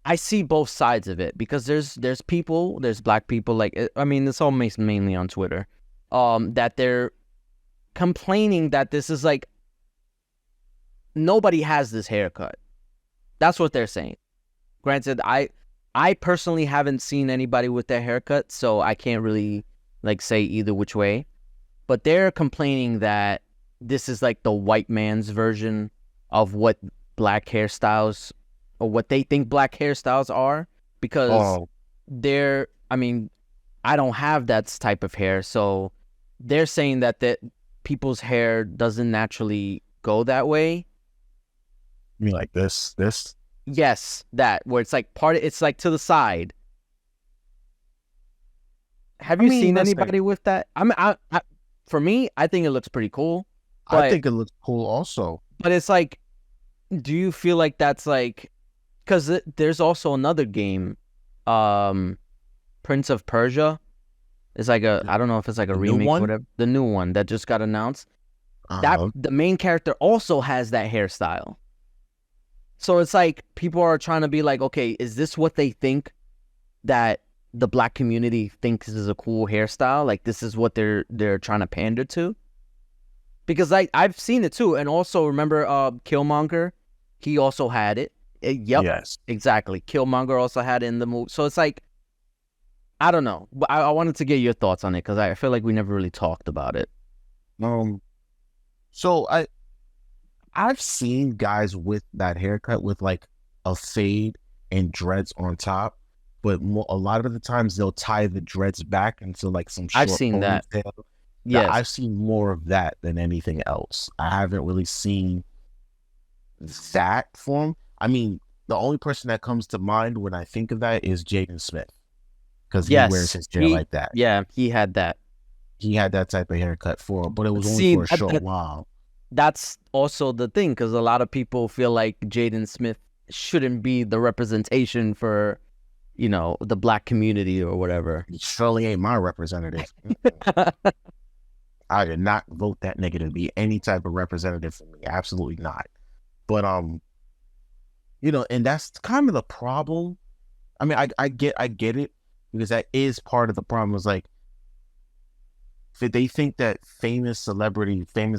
I see both sides of it because there's people, there's black people like I mean it's all mainly on Twitter, that they're complaining that this is like nobody has this haircut. That's what they're saying. Granted, I personally haven't seen anybody with that haircut, so I can't really like say either which way. But they're complaining that this is like the white man's version of what black hairstyles or what they think black hairstyles are because Oh, I mean, I don't have that type of hair, so they're saying that people's hair doesn't naturally go that way. you mean like this? Yes, that where it's like it's like to the side. Have I you mean, seen listen, anybody with that? I mean, for me, I think it looks pretty cool, I but think it looks cool also. it's like, do you feel like that's like, because there's also another game, um, Prince of Persia. It's like I don't know if it's like a The new remake or one? whatever. The new one that just got announced. That Uh-huh. the main character also has that hairstyle. So it's like people are trying to be like, okay, is this what they think that the black community thinks is a cool hairstyle? Like this is what they're trying to pander to? Because I've seen it too, and also remember Killmonger, he also had it. Yep, Yes. exactly. Killmonger also had it in the movie. So it's like I don't know, but I wanted to get your thoughts on it because I feel like we never really talked about it. Um, so I've seen guys with that haircut with like a fade and dreads on top, but a lot of the times they'll tie the dreads back into like some I've short seen that. ponytail. That Yes, I've seen more of that than anything else. I haven't really seen that form. I mean, the only person that comes to mind when I think of that is Jaden Smith because he wears yes, his hair like that. he had that. He had that type of haircut but it was only See, for a short while. that's also the thing because a lot of people feel like Jaden Smith shouldn't be the representation for, the black community or whatever. He surely ain't my representative. I did not vote that nigga to be any type of representative for me. Absolutely not. But and that's kind of the problem. I mean, I get it because that is part of the problem. Is like if they think that famous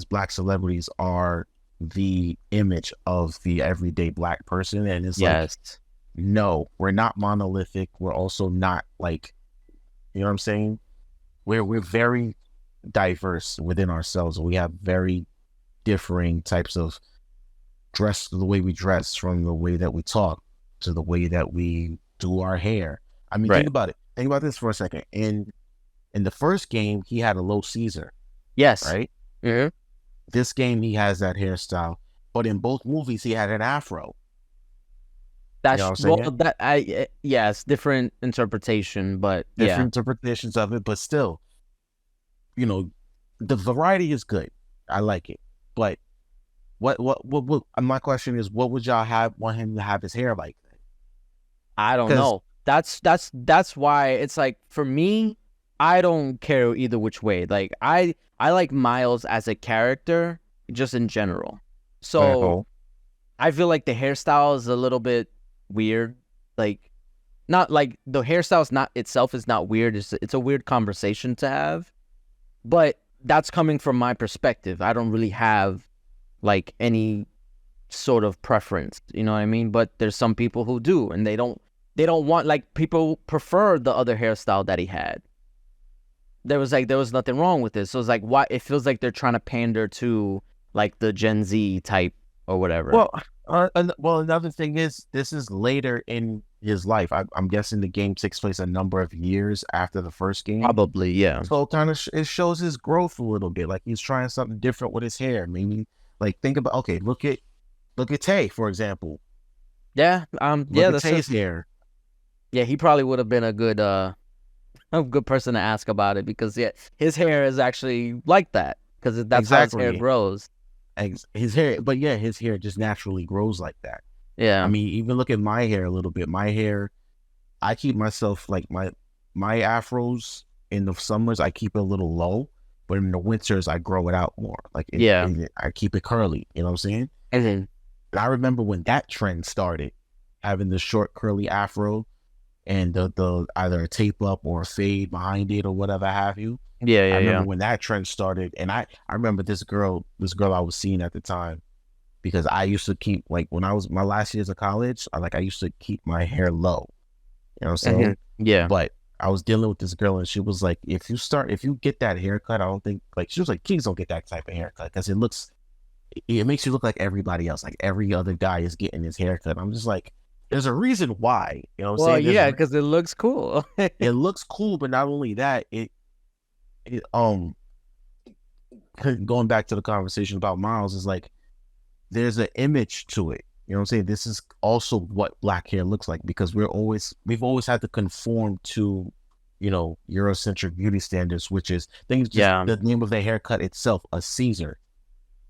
black celebrities are the image of the everyday black person, and it's like, Yes. no, we're not monolithic. We're also not like, you know what I'm saying? We're very diverse within ourselves. We have very differing types of dress, the way we dress, from the way that we talk to the way that we do our hair. I mean, Right. think about it. Think about this for a second. In the first game, he had a low Caesar, Yes. right? Mm-hmm. This game, he has that hairstyle, but in both movies, he had an afro. That's You know what I'm saying? yes, different interpretation, but Different interpretations of it, but still, the variety is good. I like it. But what my question is, what would y'all want him to have his hair like? I don't know. That's why it's like for me, I don't care either which way. Like I like Miles as a character just in general. So I feel like the hairstyle is a little bit weird. Like not like the hairstyle is not itself is not weird. It's a weird conversation to have. But that's coming from my perspective. I don't really have like any sort of preference, you know what I mean? But there's some people who do, and they don't want, like, people prefer the other hairstyle that he had. There was nothing wrong with it. So it's like, why it feels like they're trying to pander to like the Gen Z type or whatever. Well, another thing is this is later in his life. I'm guessing the game takes place a number of years after the first game. Probably, yeah. So kind of it shows his growth a little bit. Like he's trying something different with his hair. Maybe like think about look at Tay, for example. Yeah, Look at Tay's hair. Yeah, he probably would have been a good person to ask about it because his hair is actually like that. because that's how his hair Exactly. grows. His hair, but yeah, his hair just naturally grows like that. I Yeah. mean, even look at my hair a little bit. My hair, I keep myself like my afros in the summers, I keep it a little low, but in the winters, I grow it out more. Like Yeah. I keep it curly. You know what I'm saying? And then, And I remember when that trend started, having the short curly afro and the either a tape up or a fade behind it or whatever have you. yeah, I yeah, remember yeah. when that trend started, and I remember this girl I was seeing at the time, because I used to keep, like, when I was my last years of college, I used to keep my hair low. You know what I'm saying? Yeah. But I was dealing with this girl, and she was like, if you get that haircut, I don't think, like, she was like, kids don't get that type of haircut because it makes you look like everybody else, like every other guy is getting his haircut. I'm just like, there's a reason why. You know what I'm Well, saying? yeah, because it looks cool. It looks cool, but not only that, it going back to the conversation about Miles, is like, there's an image to it. You know what I'm saying? This is also what black hair looks like, because we've always had to conform to, Eurocentric beauty standards, which is things just Yeah. the name of the haircut itself, a Caesar.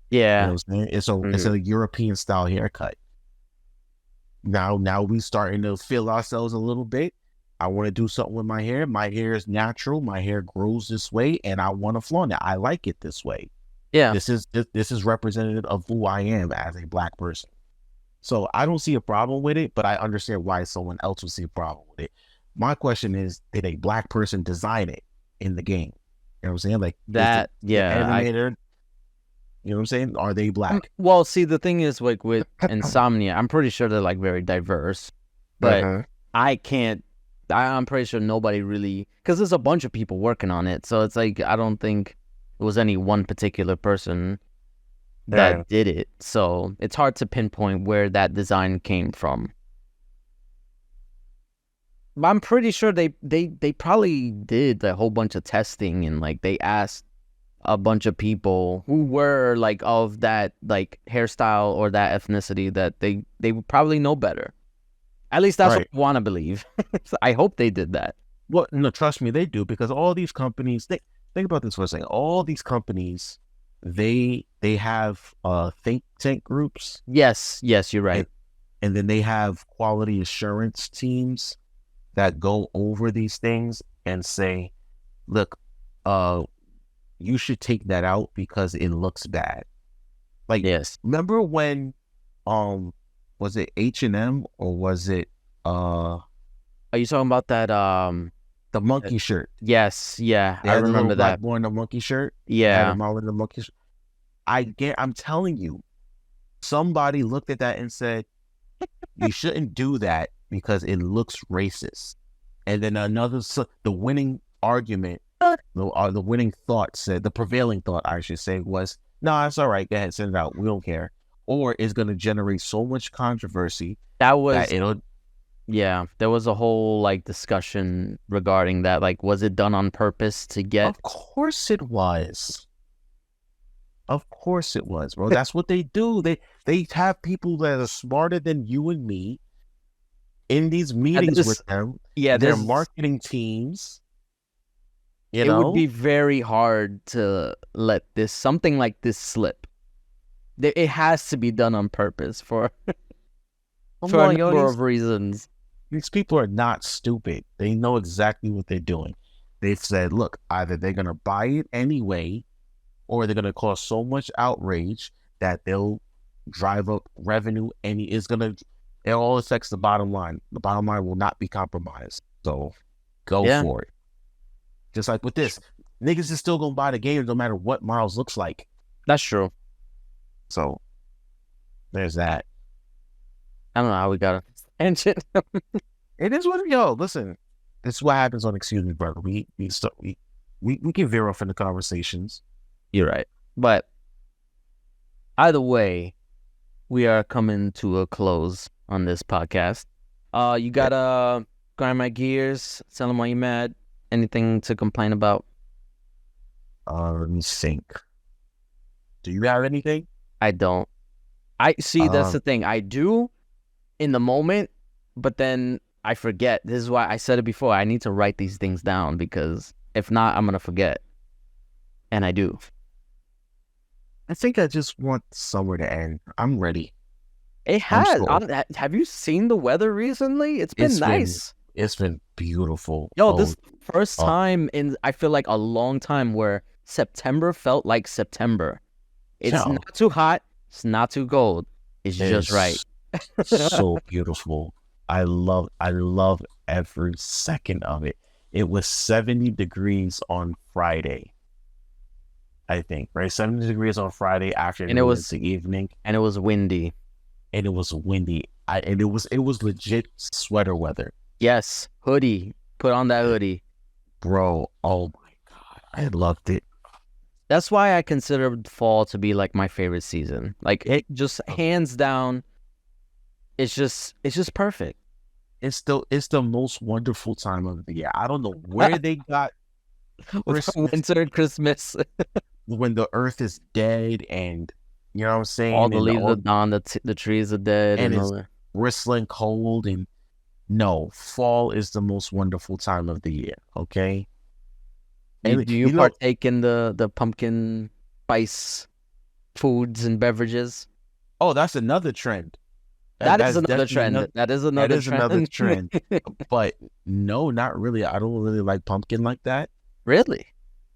You know Yeah. what I'm saying? It's a European style haircut. Now we starting to feel ourselves a little bit. I want to do something with my hair. My hair is natural. My hair grows this way, and I want to flaunt it. I like it this way. Yeah. This is representative of who I am as a black person. So I don't see a problem with it, but I understand why someone else would see a problem with it. My question is, did a black person design it in the game? You know what I'm saying? Like, That, the yeah. animator, you know what I'm saying? Are they black? Well, see, the thing is, like, with Insomnia, I'm pretty sure they're, like, very diverse, but I'm pretty sure nobody really, because there's a bunch of people working on it, so it's like, I don't think it was any one particular person that did it, so it's hard to pinpoint where that design came from. But I'm pretty sure they probably did a whole bunch of testing, and, like, they asked a bunch of people who were, like, of that, like, hairstyle or that ethnicity, that they would probably know better. At least that's what I want to believe. So I hope they did that. Well, no, trust me, they do, because all these companies, think about this for a second. All these companies, they have think tank groups. Yes, you're right. And then they have quality assurance teams that go over these things and say, look, you should take that out because it looks bad. Like, yes. Remember when, was it H&M or was it, are you talking about that, the monkey shirt? Yes, yeah, I remember that. Black boy in the monkey shirt. Yeah. Had him all in the monkey shirt. I'm telling you, somebody looked at that and said, you shouldn't do that because it looks racist. And then the winning argument, the winning thought said, the prevailing thought, I should say, was, no, it's all right. Go ahead, send it out. We don't care. Or it's going to generate so much controversy that it'll. Yeah, there was a whole, like, discussion regarding that. Like, was it done on purpose to get? Of course it was. Of course it was, bro. That's what they do. They have people that are smarter than you and me in these meetings with them. Yeah, their marketing teams. It would be very hard to let something like this slip. It has to be done on purpose for a number of reasons. These people are not stupid. They know exactly what they're doing. They've said, look, either they're going to buy it anyway, or they're going to cause so much outrage that they'll drive up revenue, and it all affects the bottom line. The bottom line will not be compromised. So go for it. Just like with this, niggas is still going to buy the game no matter what Miles looks like. That's true. So there's that. I don't know how we got a tangent. It is what, listen, this is what happens on Excuse Me, Brother. We can veer off in the conversations. You're right. But either way, we are coming to a close on this podcast. You gotta grind my gears, tell them why you mad. Anything to complain about? Let me think. Do you have anything? I don't. I see, that's the thing. I do in the moment, but then I forget. This is why I said it before. I need to write these things down, because if not, I'm gonna forget. And I do. I think I just want summer to end. I'm ready. It I'm has. so Have you seen the weather recently? It's been it's been nice. it's been beautiful. Yo, Oh, this first oh time in I feel like a long time where September felt like September. It's yo, not too hot. It's not too cold. It's just right. it's so beautiful. I love every second of it. It was 70 degrees on Friday, I think, right? 70 degrees on Friday And it afternoon was into evening, windy. and it was windy. And it was legit sweater weather. Yes, hoodie. Put on that hoodie. Bro, oh my God. I loved it. That's why I consider fall to be like my favorite season. Like it just hands down, it's just perfect. It's the most wonderful time of the year. I don't know where they got With Christmas winter, Christmas, when the earth is dead, and you know what I'm all saying, the leaves are gone, the trees are dead, and and all it's that. bristling cold. And no, fall is the most wonderful time of the year. Okay, and Do you partake in the pumpkin spice foods and beverages? oh, that's another trend. That is That's another definitely trend. another. That is That another is another trend. trend. But no, not really. I don't really like pumpkin like that. Really?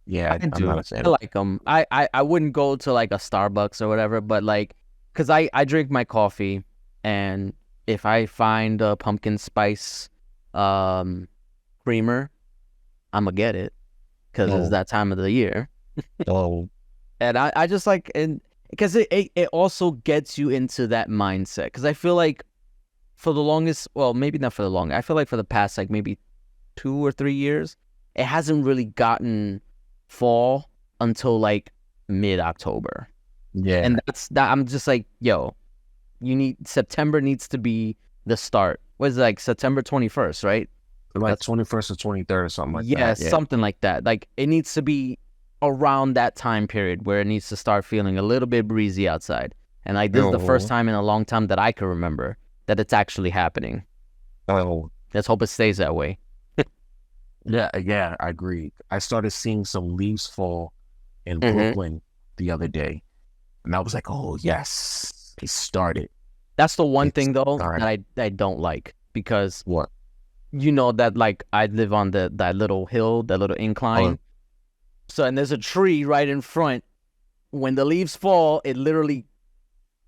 Yeah, I I'm not do. a fan I of. like them. I wouldn't go to like a Starbucks or whatever, but like, cause I drink my coffee, and if I find a pumpkin spice, um, creamer, I'm gonna get it, cause it's Oh, that time of the year, oh, and I just like and because it also gets you into that mindset, cause I feel like for the longest, well, maybe not for the longest, I feel like for the past like maybe 2 or 3 years, it hasn't really gotten fall until like mid-October. yeah. And that's that I'm just like, yo, September needs to be the start. What is it, like September 21st, right? Like That's 21st or 23rd or something like yeah, that. Yeah. something like that. Like it needs to be around that time period where it needs to start feeling a little bit breezy outside. And like this is the first Oh, time in a long time that I can remember that it's actually happening. oh, Let's hope it stays that way. yeah, yeah, I agree. I started seeing some leaves fall in hmm Brooklyn the other day, and I was like, oh, yes, it started. That's the one It thing though started. that I don't like because What? you know that like I live on that little hill, that little Oh, incline. So and there's a tree right in front. When the leaves fall, it literally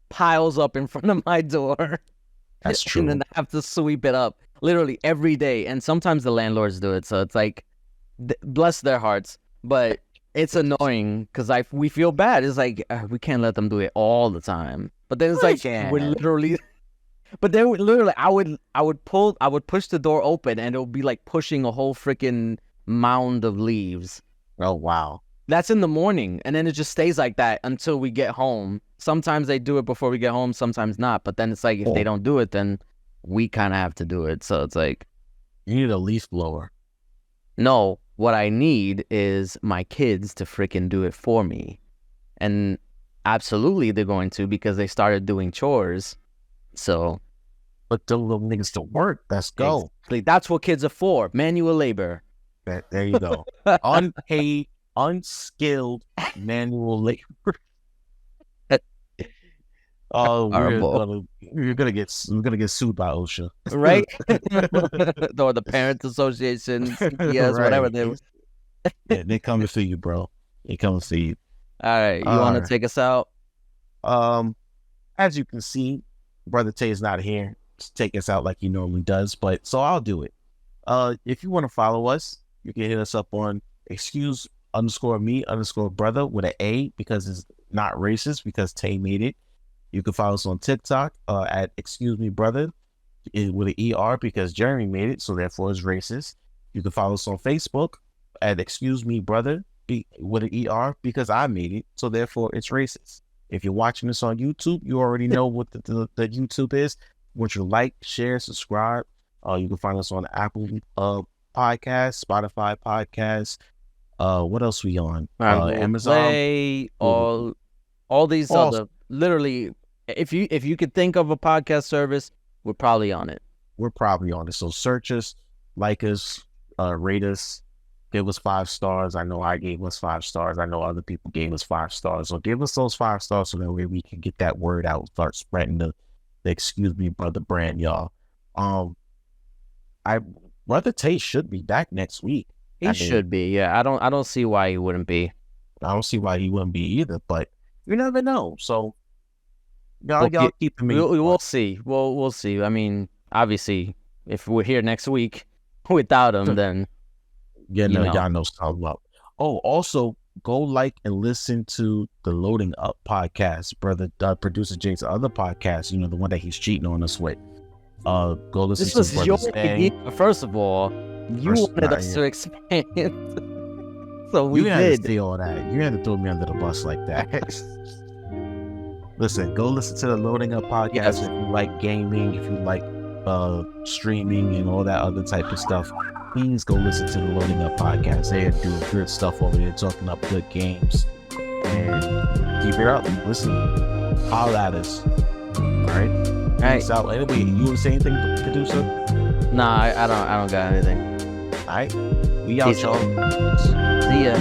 piles up in front of my door. that's And then true. I have to sweep it up literally every day. And sometimes the landlords do it. So it's like bless their hearts. But it's annoying because we feel bad. It's like we can't let them do it all the time. But then it's We like we're can. literally but then literally I would push the door open and it would be like pushing a whole freaking mound of leaves. Oh, wow. That's in the morning, and then it just stays like that until we get home. Sometimes they do it before we get home, sometimes not. But then it's like if they Oh, don't do it, then we kind of have to do it. So it's like, you need a leaf blower. no, what I need is my kids to freaking do it for me. And absolutely they're going to because they started doing chores. So But the little niggas to work. Let's go. exactly, that's what kids are for, manual labor. There you go. Unpaid, unskilled manual labor. Oh, Horrible. we're gonna get sued by OSHA. Right? Or the Parents Association, CPS, whatever Right. they. Yeah, they coming for you, bro. They coming for you. All right, you want All to right. take us out? As you can see, Brother Tay is not here to take us out like he normally does, but so I'll do it. If you want to follow us, you can hit us up on excuse_me_brother with an A because it's not racist because Tay made it. You can follow us on TikTok at excuse me brother with an ER because Jeremy made it, so therefore it's racist. You can follow us on Facebook at excuse me brother with an ER because I made it, so therefore it's racist. If you're watching this on YouTube, you already know what the YouTube is. Want you to like, share, subscribe. You can find us on Apple Podcast, Spotify Podcast. What else we on? Google Amazon, Play, Google. all these All other literally. If you could think of a podcast service, we're probably on it. we're probably on it. So search us, like us, rate us, give us 5 stars. I know I gave us 5 stars. I know other people gave us 5 stars. So give us those 5 stars so that way we can get that word out, start spreading the Excuse Me Brother brand, y'all. Brother Tate should be back next week. He should be. Yeah, I don't see why he wouldn't be. I don't see why he wouldn't be either, but you never know. So y'all keep me. We'll see. We'll see. I mean, obviously, if we're here next week without him, then y'all know something up. Oh, also go like and listen to the Loading Up podcast, brother. Producer Jake's other podcast. You know, the one that he's cheating on us with. Go listen to this was your idea. First of all, you wanted us to expand. So we did. To all that. You had to throw me under the bus like that. Listen, go listen to the Loading Up podcast. Yes. If you like gaming, if you like streaming and all that other type of stuff, please go listen to the Loading Up podcast. They are doing good stuff over there, talking up good games. And keep it up. Listen, holler at us. All right. Peace out. Anyway, you want to say anything, producer? Nah, I don't got anything. All right. We out, y'all. See ya.